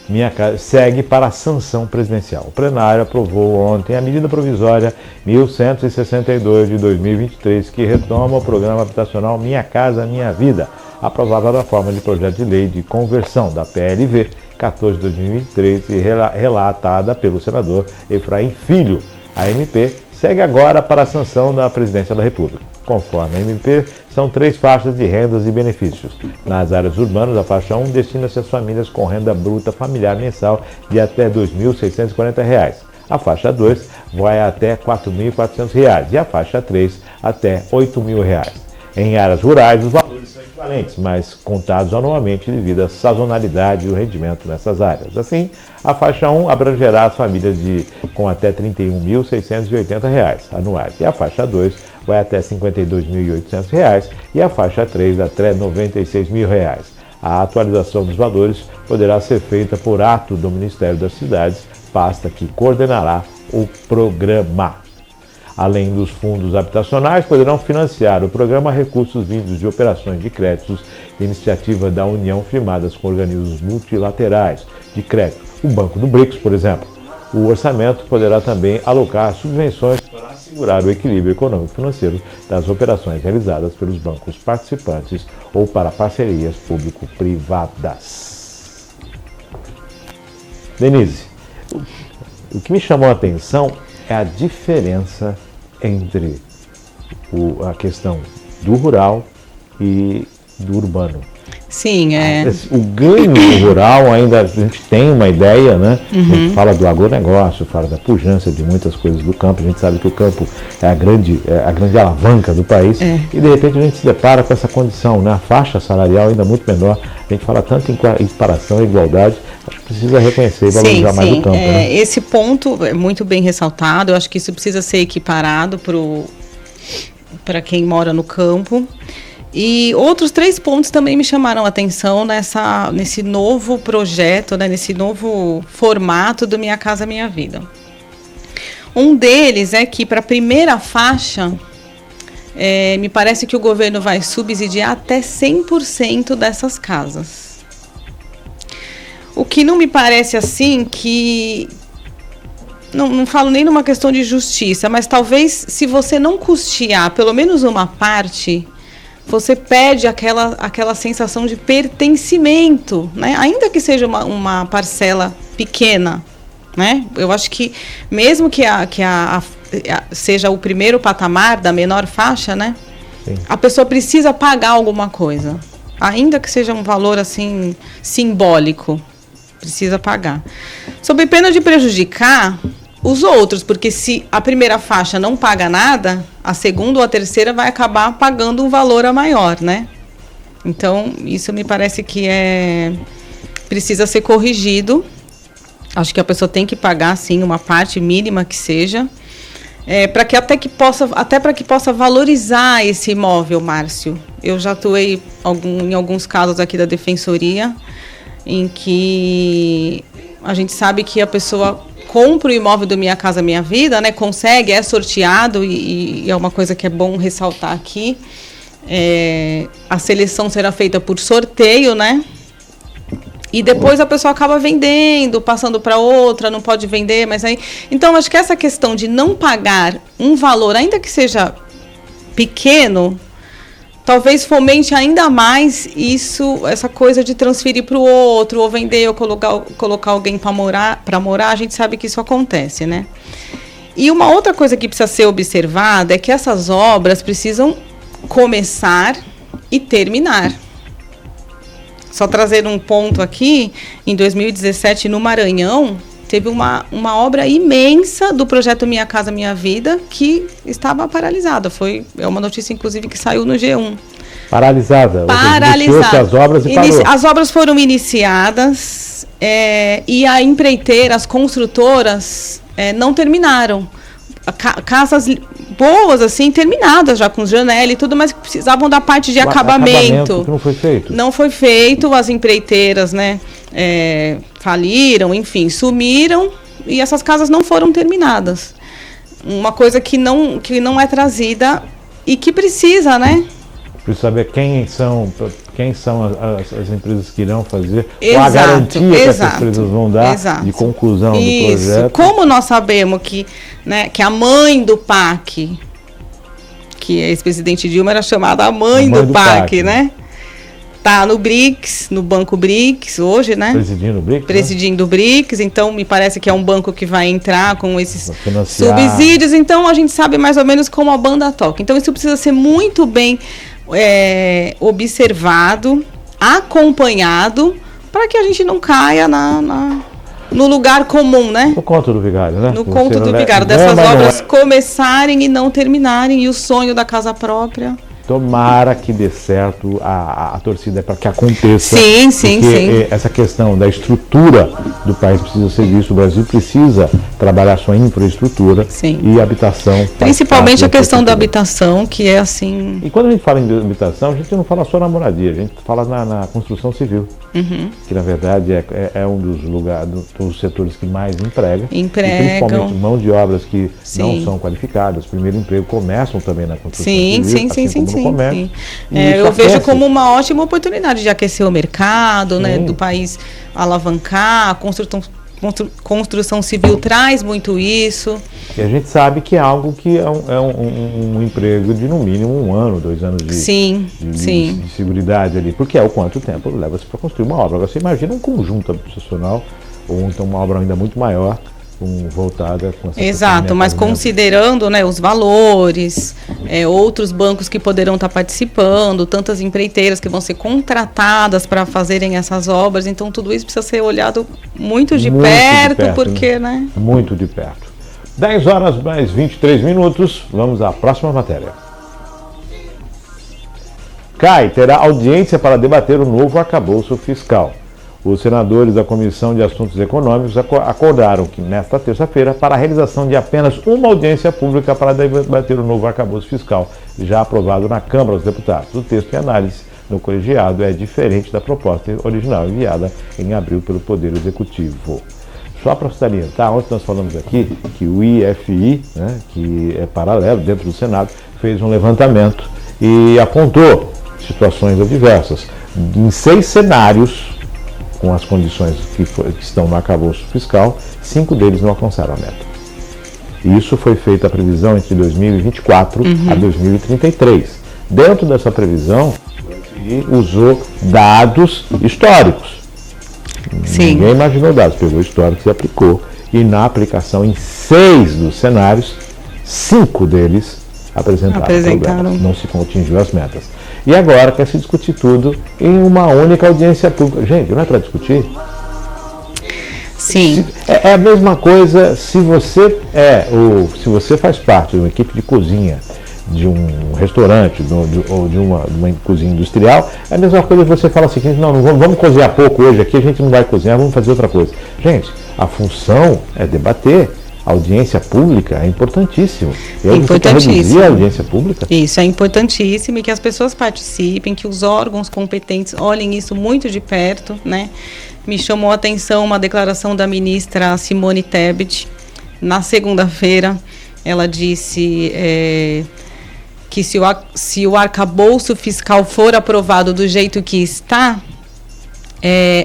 C: Minha Casa segue para a sanção presidencial. O plenário aprovou ontem a medida provisória 1162 de 2023, que retoma o programa habitacional Minha Casa Minha Vida, aprovada na forma de projeto de lei de conversão da PLV 14 de 2023 e relatada pelo senador Efraim Filho. A MP segue agora para a sanção da Presidência da República. Conforme a MP, são 3 faixas de rendas e benefícios. Nas áreas urbanas, a faixa 1 destina-se às famílias com renda bruta familiar mensal de até R$ 2.640. A faixa 2 vai até R$ 4.400 e a faixa 3 até R$ 8.000. Em áreas rurais, os valores são equivalentes, mas contados anualmente devido à sazonalidade e o rendimento nessas áreas. Assim, a faixa 1 abrangerá as famílias com até R$ 31.680 anuais e a faixa 2 vai até R$ 52.800 e a faixa 3 até R$ 96.000. A atualização dos valores poderá ser feita por ato do Ministério das Cidades, pasta que coordenará o programa. Além dos fundos habitacionais, poderão financiar o programa recursos vindos de operações de créditos de iniciativa da União firmadas com organismos multilaterais de crédito, o Banco do BRICS, por exemplo. O orçamento poderá também alocar subvenções para assegurar o equilíbrio econômico-financeiro das operações realizadas pelos bancos participantes ou para parcerias público-privadas. Denise, o que me chamou a atenção é a diferença entre a questão do rural e do urbano.
D: Sim,
C: O ganho rural ainda, a gente tem uma ideia, né? A gente fala do agronegócio, fala da pujança de muitas coisas do campo, a gente sabe que o campo é a grande alavanca do país, e de repente a gente se depara com essa condição, né? A faixa salarial ainda muito menor, a gente fala tanto em equiparação, igualdade, acho que precisa reconhecer e valorizar mais o campo. Né?
D: Esse ponto é muito bem ressaltado, eu acho que isso precisa ser equiparado para quem mora no campo. E outros 3 pontos também me chamaram a atenção nesse novo projeto, né, nesse novo formato do Minha Casa Minha Vida. Um deles é que para a primeira faixa, me parece que o governo vai subsidiar até 100% dessas casas. O que não me parece assim que... Não falo nem numa questão de justiça, mas talvez se você não custear pelo menos uma parte... você perde aquela sensação de pertencimento, né? Ainda que seja uma parcela pequena, né? Eu acho que mesmo que seja o primeiro patamar da menor faixa, né? Sim. A pessoa precisa pagar alguma coisa, ainda que seja um valor assim simbólico, precisa pagar, sob pena de prejudicar os outros, porque se a primeira faixa não paga nada, a segunda ou a terceira vai acabar pagando um valor a maior, né? Então, isso me parece que precisa ser corrigido. Acho que a pessoa tem que pagar, sim, uma parte mínima que seja, para que possa valorizar esse imóvel, Márcio. Eu já atuei em alguns casos aqui da Defensoria, em que a gente sabe que a pessoa compra o imóvel do Minha Casa Minha Vida, né? Consegue, é sorteado e é uma coisa que é bom ressaltar aqui. A seleção será feita por sorteio, né? E depois a pessoa acaba vendendo, passando para outra, não pode vender, mas aí... Então, acho que essa questão de não pagar um valor, ainda que seja pequeno, talvez fomente ainda mais essa coisa de transferir para o outro, ou vender, ou colocar alguém para morar, a gente sabe que isso acontece, né? E uma outra coisa que precisa ser observada é que essas obras precisam começar e terminar. Só trazer um ponto aqui, em 2017, no Maranhão, teve uma obra imensa do projeto Minha Casa Minha Vida que estava paralisada. É uma notícia, inclusive, que saiu no G1.
C: Paralisada. Iniciou-se as obras e parou.
D: As obras foram iniciadas e a empreiteira, as construtoras, não terminaram. Casas boas, assim, terminadas já com janela e tudo, mas precisavam da parte de acabamento.
C: Que não foi feito.
D: Não foi feito, as empreiteiras, né, faliram, enfim, sumiram e essas casas não foram terminadas. Uma coisa que não é trazida e que precisa, né?
C: Preciso saber quem são as empresas que irão fazer,
D: exato,
C: qual a garantia que essas empresas vão dar de conclusão do projeto.
D: Como nós sabemos que a mãe do PAC, que a ex-presidente Dilma era chamada a mãe do PAC, né? Está no BRICS, no Banco BRICS hoje, né?
C: Presidindo o BRICS.
D: Presidindo o BRICS, então me parece que é um banco que vai entrar com esses subsídios, então a gente sabe mais ou menos como a banda toca. Então isso precisa ser muito bem observado, acompanhado, para que a gente não caia no lugar comum, né?
C: No conto do vigário, né?
D: No conto do vigário, dessas obras começarem e não terminarem, e o sonho da casa própria.
C: Tomara que dê certo, a torcida é para que aconteça.
D: Sim, sim, sim.
C: Essa questão da estrutura do país precisa ser vista. O Brasil precisa trabalhar sua infraestrutura e habitação.
D: Principalmente a questão da habitação, que é assim...
C: E quando a gente fala em habitação, a gente não fala só na moradia, a gente fala na construção civil. Que na verdade é um dos lugares, dos setores que mais empregam. E principalmente mão de obras que não são qualificadas. O primeiro emprego começam também na construção civil.
D: Sim. Eu vejo como uma ótima oportunidade de aquecer o mercado, né, do país alavancar, a construção civil traz muito isso.
C: E a gente sabe que é algo que é um emprego de no mínimo 1 ano, 2 anos de seguridade ali, porque é o quanto tempo leva-se para construir uma obra. Agora você imagina um conjunto habitacional, ou então uma obra ainda muito maior, voltada com essa
D: exato, mas considerando, né, os valores, outros bancos que poderão estar participando, tantas empreiteiras que vão ser contratadas para fazerem essas obras. Então, tudo isso precisa ser olhado muito de perto, porque, né?
C: Muito de perto. 10 horas mais 23 minutos, vamos à próxima matéria. CAI terá audiência para debater o novo arcabouço fiscal. Os senadores da Comissão de Assuntos Econômicos acordaram que, nesta terça-feira, para a realização de apenas uma audiência pública para debater o novo arcabouço fiscal, já aprovado na Câmara dos Deputados. O texto em análise no colegiado é diferente da proposta original enviada em abril pelo Poder Executivo. Só para salientar, ontem nós falamos aqui que o IFI, né, que é paralelo dentro do Senado, fez um levantamento e apontou situações adversas. Em 6 cenários, com as condições que estão no arcabouço fiscal, 5 deles não alcançaram a meta. Isso foi feita a previsão entre 2024 a 2033. Dentro dessa previsão, o FMI usou dados históricos.
D: Sim.
C: Ninguém imaginou dados, pegou históricos e aplicou. E na aplicação em 6 dos cenários, 5 deles apresentaram problemas, não se atingiu as metas. E agora quer se discutir tudo em uma única audiência pública. Gente, não é para discutir?
D: Sim.
C: É a mesma coisa se você faz parte de uma equipe de cozinha de um restaurante ou de uma cozinha industrial, é a mesma coisa que você fala assim, não vamos cozinhar pouco hoje aqui, a gente não vai cozinhar, vamos fazer outra coisa. Gente, a função é debater. A audiência pública é importantíssimo. Reduzir a audiência pública?
D: Isso é importantíssimo, e que as pessoas participem, que os órgãos competentes olhem isso muito de perto, né? Me chamou a atenção uma declaração da ministra Simone Tebet. Na segunda-feira, ela disse que se o arcabouço fiscal for aprovado do jeito que está,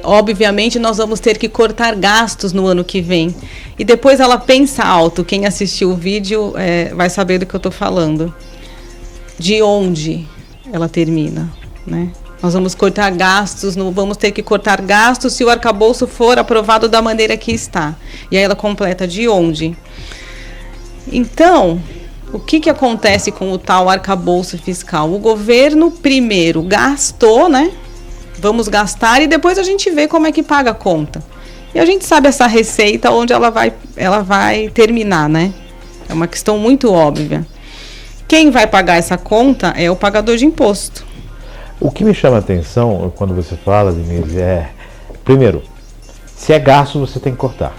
D: obviamente nós vamos ter que cortar gastos no ano que vem. E depois ela pensa alto. Quem assistiu o vídeo vai saber do que eu estou falando. De onde ela termina, né? Nós vamos cortar gastos, vamos ter que cortar gastos se o arcabouço for aprovado da maneira que está. E aí ela completa de onde. Então, o que acontece com o tal arcabouço fiscal? O governo primeiro gastou, né? Vamos gastar e depois a gente vê como é que paga a conta. E a gente sabe essa receita onde ela vai terminar, né? É uma questão muito óbvia. Quem vai pagar essa conta é o pagador de imposto.
C: O que me chama a atenção quando você fala, Denise, primeiro, se é gasto você tem que cortar.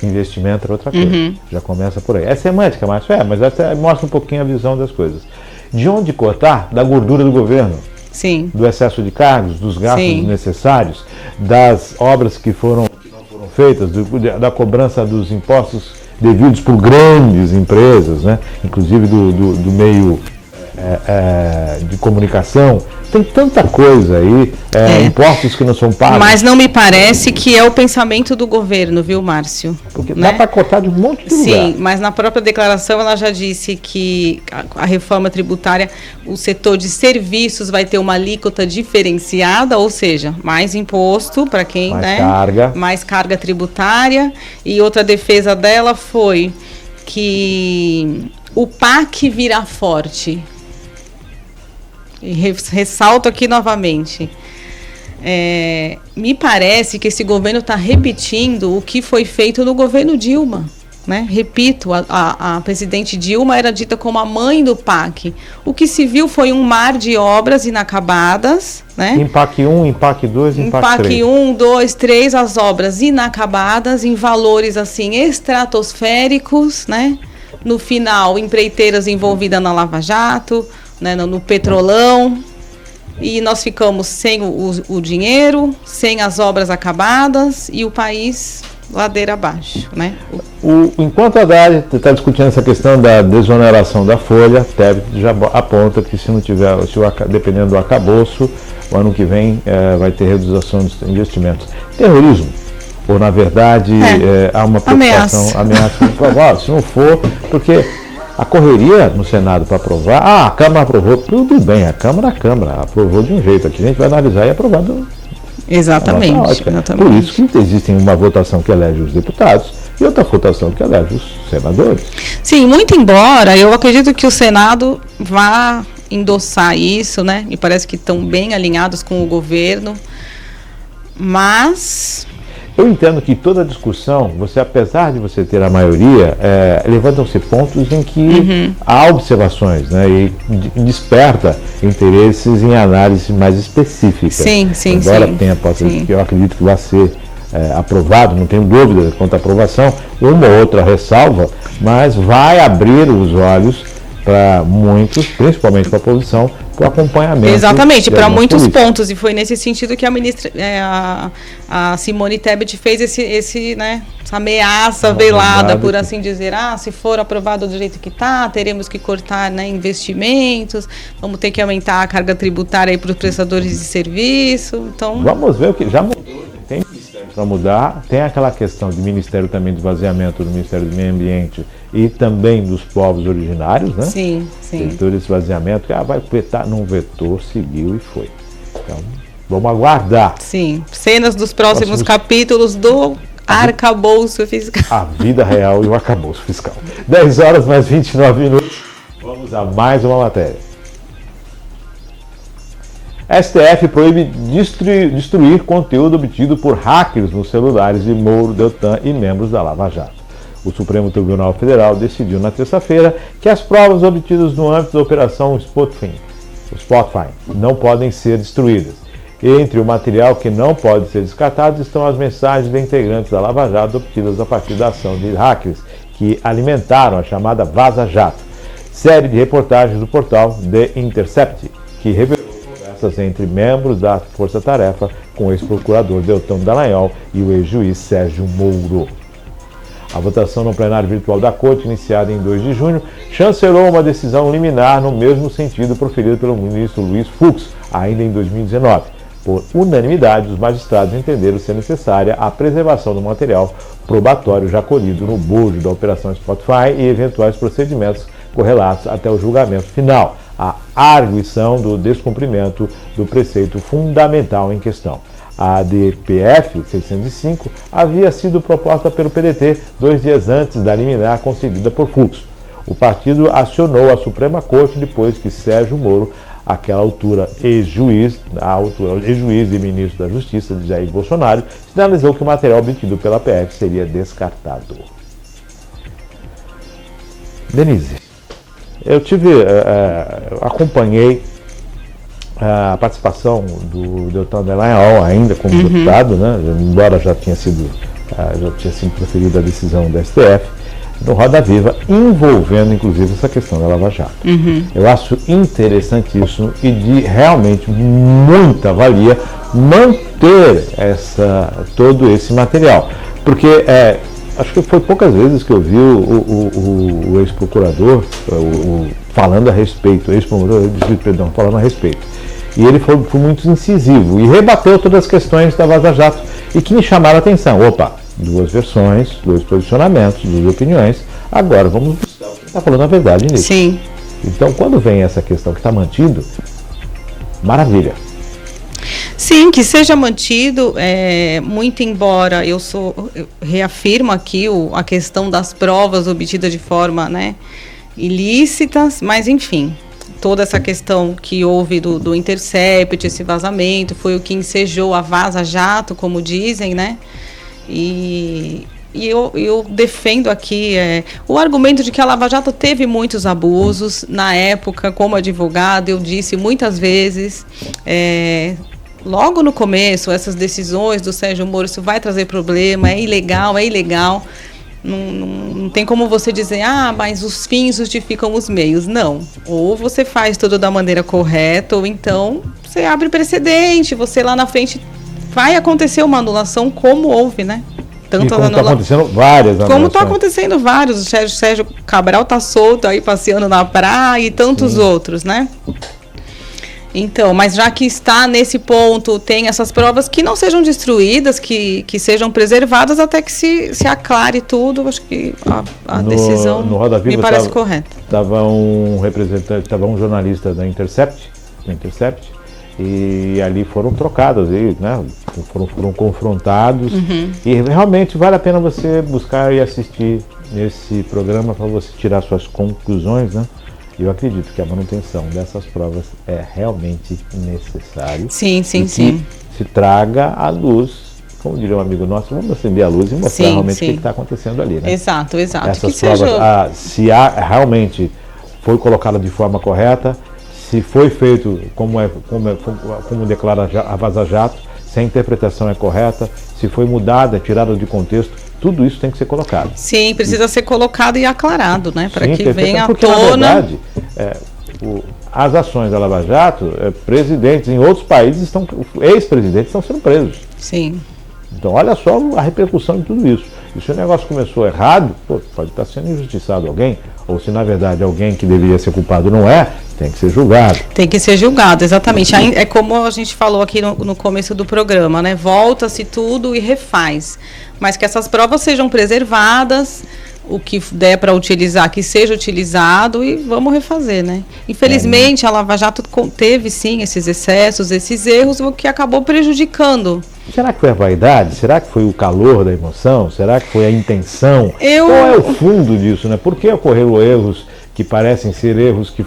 C: Investimento é outra coisa. Já começa por aí. É semântica, mas até mostra um pouquinho a visão das coisas. De onde cortar? Da gordura do governo.
D: Sim.
C: Do excesso de cargos, dos gastos desnecessários, das obras que não foram feitas, da cobrança dos impostos devidos por grandes empresas, né? Inclusive do meio de comunicação. Tem tanta coisa aí, impostos que não são pagos.
D: Mas não me parece que é o pensamento do governo, viu, Márcio?
C: Porque dá para cortar de um monte de lugar.
D: Sim, mas na própria declaração ela já disse que a reforma tributária, o setor de serviços vai ter uma alíquota diferenciada, ou seja, mais imposto para quem, mais carga tributária. E outra defesa dela foi que o PAC virá forte. E ressalto aqui novamente, me parece que esse governo está repetindo o que foi feito no governo Dilma, né? Repito, a presidente Dilma era dita como a mãe do PAC. O que se viu foi um mar de obras inacabadas, né?
C: Em PAC 1, em PAC 2, em PAC 3.
D: Em PAC 1, 2, 3, as obras inacabadas, em valores assim estratosféricos, né? No final, empreiteiras envolvidas na Lava Jato, né, no Petrolão, e nós ficamos sem o dinheiro, sem as obras acabadas e o país ladeira abaixo, né?
C: Enquanto a Haddad está discutindo essa questão da desoneração da folha, Tebet já aponta que dependendo do arcabouço, o ano que vem vai ter redução dos investimentos. Terrorismo? Ou na verdade há uma preocupação, ameaça, se não for, porque a correria no Senado para aprovar, a Câmara aprovou, tudo bem, a Câmara aprovou de um jeito, aqui a gente vai analisar e aprovar
D: exatamente.
C: Por isso que existe uma votação que elege os deputados e outra votação que elege os senadores.
D: Sim, muito embora eu acredito que o Senado vá endossar isso, né? Me parece que estão bem alinhados com o governo, mas...
C: Eu entendo que toda discussão, apesar de você ter a maioria, levantam-se pontos em que há observações, né, e desperta interesses em análise mais específica.
D: Sim.
C: Embora tenha, que eu acredito que vai ser aprovado, não tenho dúvida quanto à aprovação, uma ou outra ressalva, mas vai abrir os olhos para muitos, principalmente para a oposição, para o acompanhamento.
D: Exatamente, para muitos
C: políticas.
D: Pontos, e foi nesse sentido que a ministra, a Simone Tebet fez essa ameaça velada, por assim dizer, se for aprovado do jeito que está, teremos que cortar, né, investimentos, vamos ter que aumentar a carga tributária para os prestadores de serviço, então... Vamos ver o que já mudou, tem ministério
C: para mudar, tem aquela questão de ministério também de esvaziamento do Ministério do Meio Ambiente e também dos povos originários, né?
D: Sim.
C: Todo esse esvaziamento, vai vetar, não vetou, seguiu e foi. Então, vamos aguardar.
D: Sim, cenas dos próximos capítulos do arcabouço fiscal.
C: A vida real e o arcabouço fiscal. 10 horas mais 29 minutos. Vamos a mais uma matéria. STF proíbe destruir conteúdo obtido por hackers nos celulares de Moro, Deltan e membros da Lava Jato. O Supremo Tribunal Federal decidiu na terça-feira que as provas obtidas no âmbito da Operação Spotify não podem ser destruídas. Entre o material que não pode ser descartado estão as mensagens de integrantes da Lava Jato obtidas a partir da ação de hackers que alimentaram a chamada Vaza Jato, série de reportagens do portal The Intercept, que revelou conversas entre membros da Força Tarefa com o ex-procurador Deltan Dallagnol e o ex-juiz Sérgio Moro. A votação no plenário virtual da Corte, iniciada em 2 de junho, chancelou uma decisão liminar no mesmo sentido proferida pelo ministro Luiz Fux, ainda em 2019. Por unanimidade, os magistrados entenderam ser necessária a preservação do material probatório já colhido no bojo da Operação Spotify e eventuais procedimentos correlatos até o julgamento final, a arguição do descumprimento do preceito fundamental em questão. A DPF 605 havia sido proposta pelo PDT 2 dias antes da liminar concedida por Fux. O partido acionou a Suprema Corte depois que Sérgio Moro, àquela altura ex-juiz e ministro da Justiça de Jair Bolsonaro, sinalizou que o material obtido pela PF seria descartado. Denise, eu acompanhei a participação do Deltan Dallagnol ainda como deputado, né, embora já tinha sido proferida a decisão do STF, no Roda Viva, envolvendo inclusive essa questão da Lava Jato. Eu acho interessantíssimo e de realmente muita valia manter todo esse material, porque acho que foi poucas vezes que eu vi o ex-procurador falando a respeito, falando a respeito. E ele foi muito incisivo e rebateu todas as questões da Vaza Jato e que me chamaram a atenção. Opa, 2 versões, 2 posicionamentos, 2 opiniões. Agora vamos buscar quem está falando a verdade nisso.
D: Sim.
C: Então, quando vem essa questão que está mantido, maravilha.
D: Sim, que seja mantido, muito embora eu reafirmo aqui a questão das provas obtidas de forma, né, ilícitas, mas enfim, toda essa questão que houve do Intercept, esse vazamento, foi o que ensejou a Vaza Jato, como dizem, né? E eu defendo aqui o argumento de que a Lava Jato teve muitos abusos. Na época, como advogada, eu disse muitas vezes, logo no começo, essas decisões do Sérgio Moro, isso vai trazer problema, é ilegal. Não tem como você dizer, mas os fins justificam os meios. Não. Ou você faz tudo da maneira correta, ou então você abre precedente, você lá na frente vai acontecer uma anulação, como houve, né?
C: Como está acontecendo várias anulações.
D: Como está acontecendo vários. O Sérgio Cabral está solto aí, passeando na praia e tantos outros, né? Então, mas já que está nesse ponto, tem essas provas que não sejam destruídas, que sejam preservadas até que se aclare tudo. Acho que a decisão me parece correta.
C: Estava um jornalista da Intercept, e ali foram trocados, né? Foram confrontados. E realmente vale a pena você buscar e assistir esse programa para você tirar suas conclusões, né? E eu acredito que a manutenção dessas provas é realmente necessário.
D: Sim, sim,
C: e
D: sim.
C: que se traga à luz, como diria um amigo nosso, vamos acender a luz e mostrar realmente o que está acontecendo ali, né?
D: Exato, exato.
C: Essas
D: que
C: provas,
D: seja...
C: se realmente foi colocada de forma correta, se foi feito como declara a Vaza Jato, se a interpretação é correta, se foi mudada, tirada de contexto, tudo isso tem que ser colocado.
D: Sim, precisa ser colocado e aclarado, né? Para que venha à
C: porque,
D: tona.
C: Na verdade, as ações da Lava Jato, presidentes em outros países, ex-presidentes estão sendo presos.
D: Sim.
C: Então, olha só a repercussão de tudo isso. E se o negócio começou errado, pode estar sendo injustiçado alguém, ou se na verdade alguém que deveria ser culpado não é, tem que ser julgado. Tem que ser julgado,
D: exatamente. É como a gente falou aqui no começo do programa, né? Volta-se tudo e refaz. Mas que essas provas sejam preservadas, o que der para utilizar, que seja utilizado e vamos refazer, né? Infelizmente, a Lava Jato teve, sim, esses excessos, esses erros, o que acabou prejudicando.
C: Será que foi a vaidade? Será que foi o calor da emoção? Será que foi a intenção? Qual é o fundo disso, né? Por que ocorreram erros que parecem ser erros que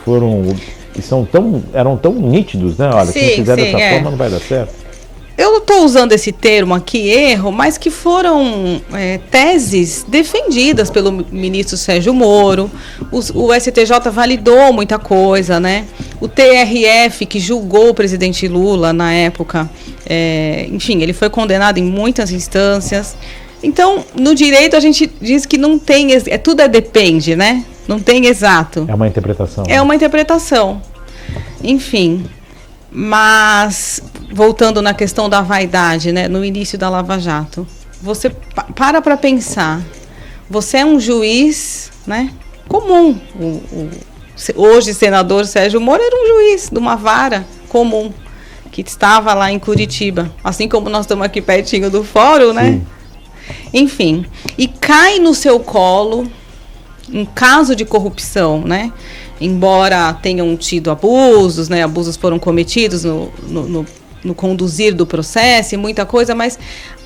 C: eram tão nítidos, né? Olha, se fizer dessa forma não vai dar certo.
D: Eu não estou usando esse termo aqui, erro, mas que foram teses defendidas pelo ministro Sérgio Moro. O STJ validou muita coisa, né? O TRF, que julgou o presidente Lula na época, enfim, ele foi condenado em muitas instâncias. Então, no direito a gente diz que não tem, tudo depende, né? Não tem exato.
C: É uma interpretação.
D: É uma interpretação. Enfim... Mas, voltando na questão da vaidade, né, no início da Lava Jato, você para pensar, você é um juiz, né, comum. Hoje, senador Sérgio Moro era um juiz de uma vara comum, que estava lá em Curitiba, assim como nós estamos aqui pertinho do fórum, né? Sim. Enfim, e cai no seu colo um caso de corrupção, né? Embora tenham tido abusos, né? Abusos foram cometidos no conduzir do processo e muita coisa, mas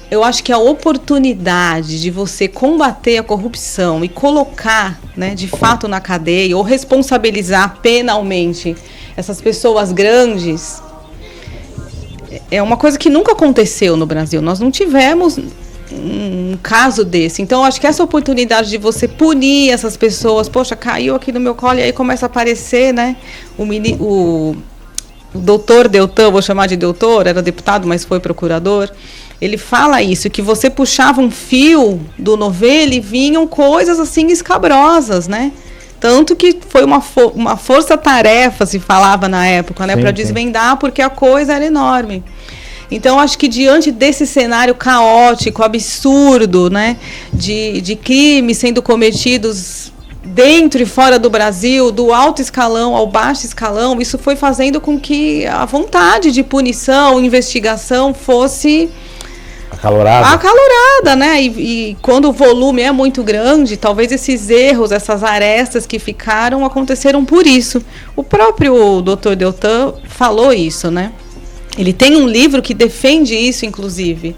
D: eu acho que a oportunidade de você combater a corrupção e colocar, né, de fato na cadeia ou responsabilizar penalmente essas pessoas grandes é uma coisa que nunca aconteceu no Brasil. Nós não tivemos um caso desse. Então, acho que essa oportunidade de você punir essas pessoas, poxa, caiu aqui no meu colo, e aí começa a aparecer, né, o doutor Deltan, vou chamar de doutor, era deputado, mas foi procurador, ele fala isso, que você puxava um fio do novelo e vinham coisas assim escabrosas, né? Tanto que foi uma força-tarefa, se falava na época, né, para desvendar, porque a coisa era enorme. Então, acho que diante desse cenário caótico, absurdo, né, de crimes sendo cometidos dentro e fora do Brasil, do alto escalão ao baixo escalão, isso foi fazendo com que a vontade de punição, investigação fosse acalorada, né? E quando o volume é muito grande, talvez esses erros, essas arestas que ficaram, aconteceram por isso. O próprio Dr. Deltan falou isso, né? Ele tem um livro que defende isso, inclusive,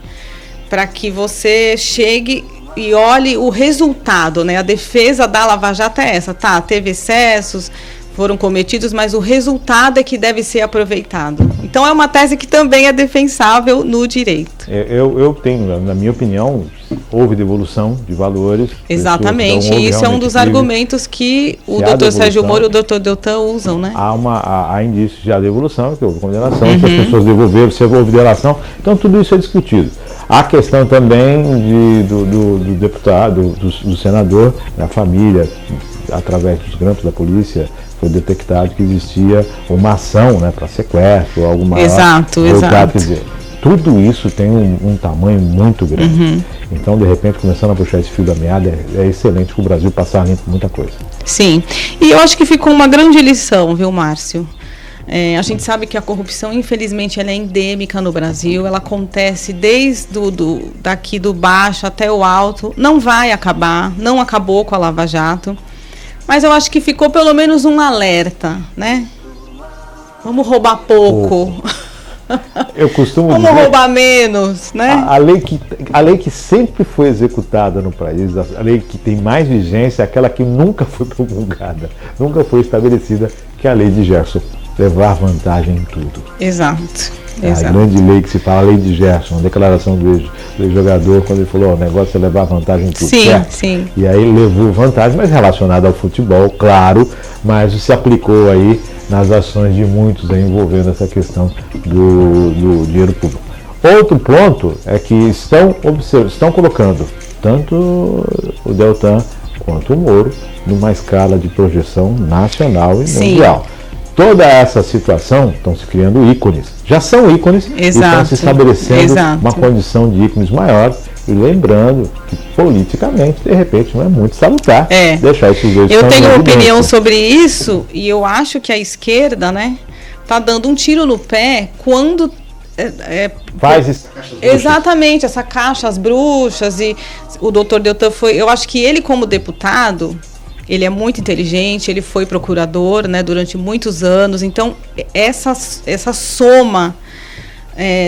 D: para que você chegue e olhe o resultado, né? A defesa da Lava Jato é essa, tá? Teve excessos, foram cometidos, mas o resultado é que deve ser aproveitado. Então, é uma tese que também é defensável no direito.
C: Eu tenho, na minha opinião, houve devolução de valores.
D: Exatamente, e isso é um dos argumentos que o Dr. Sérgio Moro e o Dr. Deltan usam, né?
C: Há indícios de devolução, que houve condenação, que as pessoas devolveram, se houve delação. Então, tudo isso é discutido. Há questão também do deputado, do senador, da família, através dos grampos da polícia, foi detectado que existia uma ação, né, para sequestro, alguma...
D: Exato.
C: Quer dizer, tudo isso tem um tamanho muito grande. Então, de repente, começando a puxar esse fio da meada, é excelente que o Brasil passar limpo muita coisa.
D: Sim, e eu acho que ficou uma grande lição, viu, Márcio? A gente sabe que a corrupção, infelizmente, ela é endêmica no Brasil, ela acontece desde daqui do baixo até o alto, não vai acabar, não acabou com a Lava Jato, mas eu acho que ficou pelo menos um alerta, né? Vamos roubar pouco.
C: Eu costumo
D: Vamos
C: dizer,
D: roubar menos, né?
C: a lei que sempre foi executada no país, a lei que tem mais vigência, é aquela que nunca foi promulgada, nunca foi estabelecida, que é a lei de Gerson, levar vantagem em tudo.
D: Exato.
C: É a grande lei que se fala, a lei de Gerson, a declaração do ex-jogador, quando ele falou, o negócio é levar vantagem em tudo.
D: Sim,
C: certo?
D: sim.
C: E aí ele levou vantagem, mas relacionada ao futebol, claro, mas se aplicou aí nas ações de muitos aí, envolvendo essa questão do dinheiro público. Outro ponto é que estão colocando tanto o Deltan quanto o Moro numa escala de projeção nacional e mundial. Toda essa situação estão se criando ícones. Já são ícones e estão se estabelecendo uma condição de ícones maior. E lembrando que politicamente, de repente, não é muito salutar deixar esses dois.
D: Eu tenho uma opinião sobre isso e eu acho que a esquerda, né, tá dando um tiro no pé quando
C: faz isso.
D: Exatamente, essa caixa, as bruxas, e o doutor Deltan foi. Eu acho que ele, como deputado, ele é muito inteligente, ele foi procurador, né, durante muitos anos. Então, essa soma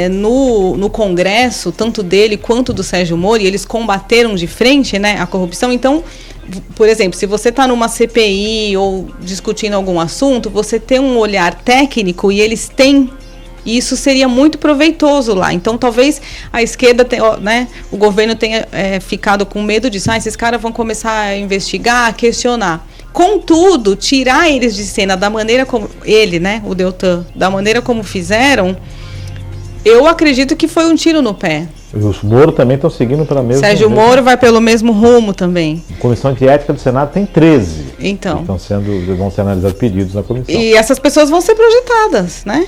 D: no Congresso, tanto dele quanto do Sérgio Moro, e eles combateram de frente, né, a corrupção. Então, por exemplo, se você está numa CPI ou discutindo algum assunto, você tem um olhar técnico e eles têm. E isso seria muito proveitoso lá. Então, talvez a esquerda, né, o governo tenha ficado com medo disso. Esses caras vão começar a investigar, a questionar. Contudo, tirar eles de cena da maneira como... Ele, né, o Deltan, da maneira como fizeram, eu acredito que foi um tiro no pé.
C: E os Moro também estão seguindo pela mesma...
D: Sérgio Moro vai pelo mesmo rumo também.
C: A Comissão de Ética do Senado tem 13.
D: Então.
C: Vão ser analisados pedidos na comissão.
D: E essas pessoas vão ser projetadas, né?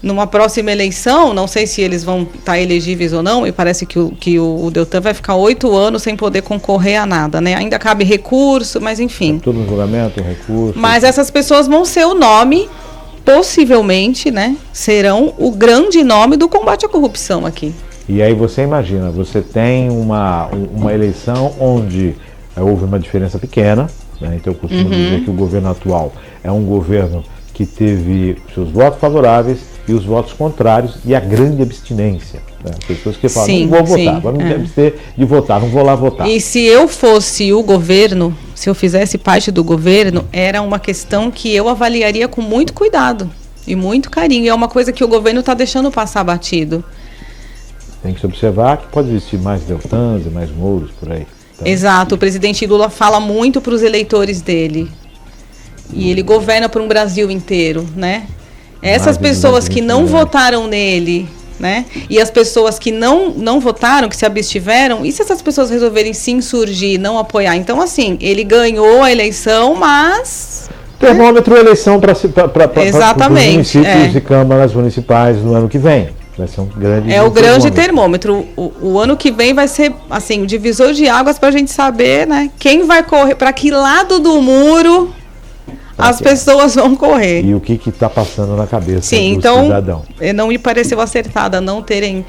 D: Numa próxima eleição, não sei se eles vão estar elegíveis ou não, e parece que o Deltan vai ficar 8 anos sem poder concorrer a nada, né? Ainda cabe recurso, mas enfim.
C: Tudo no julgamento, recurso.
D: Mas essas pessoas vão ser o nome, possivelmente, né? Serão o grande nome do combate à corrupção aqui.
C: E aí você imagina, você tem uma eleição onde houve uma diferença pequena, né? Então eu costumo dizer que o governo atual é um governo que teve seus votos favoráveis e os votos contrários e a grande abstinência. Né? Pessoas que falam, não vou votar, vou me abster de votar, não vou lá votar.
D: E se eu fosse o governo, se eu fizesse parte do governo, era uma questão que eu avaliaria com muito cuidado e muito carinho. E é uma coisa que o governo está deixando passar batido.
C: Tem que se observar que pode existir mais Deltans e mais Mouros por aí. Então,
D: exato, o presidente Lula fala muito para os eleitores dele. E ele governa para um Brasil inteiro, né? Essas pessoas que não votaram nele, né? E as pessoas que não votaram, que se abstiveram, e se essas pessoas resolverem se insurgir, não apoiar? Então, assim, ele ganhou a eleição, mas...
C: Termômetro eleição para os municípios e câmaras municipais no ano que vem. Vai ser um grande
D: o grande termômetro. O ano que vem vai ser, assim, o divisor de águas para a gente saber, né? Quem vai correr, para que lado do muro... as pessoas vão correr.
C: E o que está passando na cabeça do
D: cidadão. Não me pareceu acertada não terem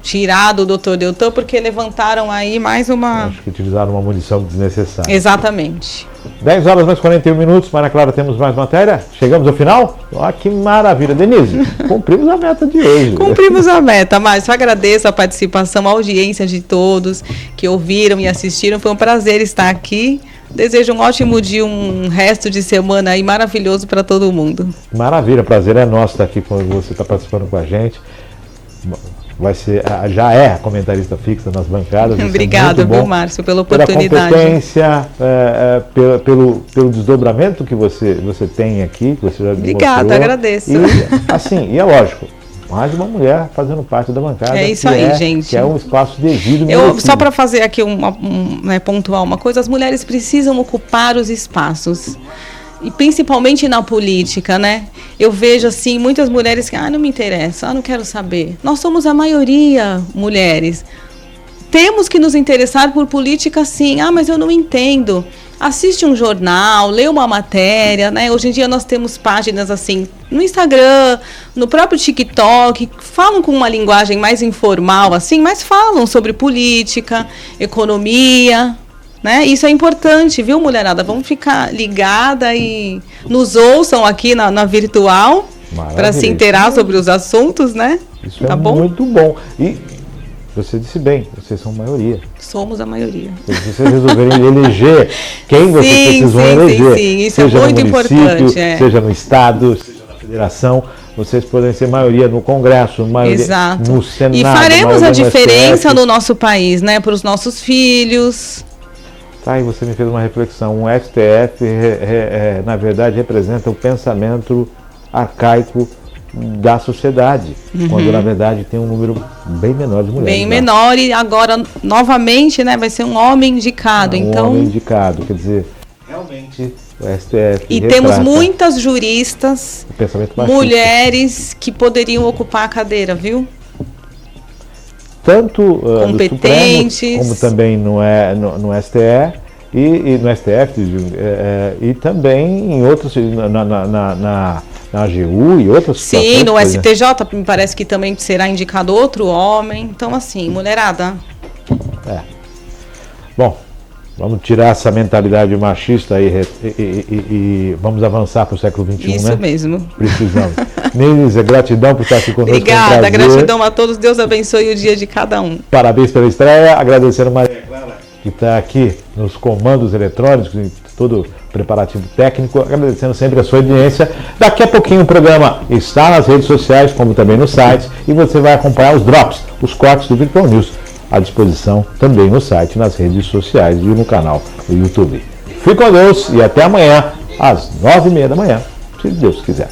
D: tirado o doutor Deltan, porque levantaram aí mais uma...
C: Acho que utilizaram uma munição desnecessária.
D: Exatamente.
C: 10 horas mais 41 minutos, Maria Clara, temos mais matéria? Chegamos ao final? Olha que maravilha. Denise, cumprimos a meta de hoje.
D: Cumprimos a meta, Márcio. Agradeço a participação, a audiência de todos que ouviram e assistiram. Foi um prazer estar aqui. Desejo um ótimo dia, um resto de semana aí maravilhoso para todo mundo.
C: Maravilha, prazer é nosso estar aqui quando você está participando com a gente. Já é a comentarista fixa nas bancadas.
D: Obrigada, viu, Márcio, pela oportunidade.
C: Pela competência, pelo desdobramento que você tem aqui, que você já
D: Obrigada, mostrou. Agradeço.
C: E é lógico, mais uma mulher fazendo parte da bancada.
D: É isso aí, gente.
C: Que é um espaço devido.
D: Só para fazer aqui pontuar uma coisa, as mulheres precisam ocupar os espaços. E principalmente na política, né? Eu vejo, assim, muitas mulheres que, não me interessa, não quero saber. Nós somos a maioria mulheres. Temos que nos interessar por política, sim. Mas eu não entendo. Assiste um jornal, lê uma matéria, né? Hoje em dia nós temos páginas, assim, no Instagram, no próprio TikTok, falam com uma linguagem mais informal, assim, mas falam sobre política, economia... né? Isso é importante, viu, mulherada? Vamos ficar ligada e nos ouçam aqui na virtual para se inteirar sobre os assuntos, né?
C: Isso é muito bom. E você disse bem, vocês são maioria.
D: Somos a maioria.
C: Se vocês resolverem eleger quem vocês precisam eleger,
D: sim, isso
C: seja
D: é muito
C: no município,
D: importante.
C: Seja no estado, seja na federação, vocês podem ser maioria no Congresso, maioria
D: Exato.
C: no Senado.
D: E faremos a diferença
C: STF.
D: no nosso país, né? Para os nossos filhos.
C: Tá, e você me fez uma reflexão. O STF, na verdade, representa o pensamento arcaico da sociedade, quando na verdade tem um número bem menor de mulheres.
D: Bem menor, e agora novamente, né, vai ser um homem indicado. Então,
C: homem indicado, quer dizer, realmente o STF
D: e temos muitas juristas, mulheres que poderiam ocupar a cadeira, viu?
C: Tanto
D: competentes,
C: no Supremo, como também no STE e no STF, e também em outros, na AGU e outras situações.
D: Sim, no STJ me parece que também será indicado outro homem. Então, assim, mulherada.
C: Bom, vamos tirar essa mentalidade machista e vamos avançar para o século XXI,
D: Isso, né? Mesmo.
C: Precisamos. Neise, gratidão por estar aqui conosco.
D: Obrigada, gratidão a todos. Deus abençoe o dia de cada um.
C: Parabéns pela estreia. Agradecendo a Maria Clara, que está aqui nos comandos eletrônicos e todo o preparativo técnico, agradecendo sempre a sua audiência. Daqui a pouquinho o programa está nas redes sociais, como também no site, e você vai acompanhar os drops, os cortes do Virtual News, à disposição também no site, nas redes sociais e no canal do YouTube. Fique com Deus e até amanhã, às 9h30 da manhã, se Deus quiser.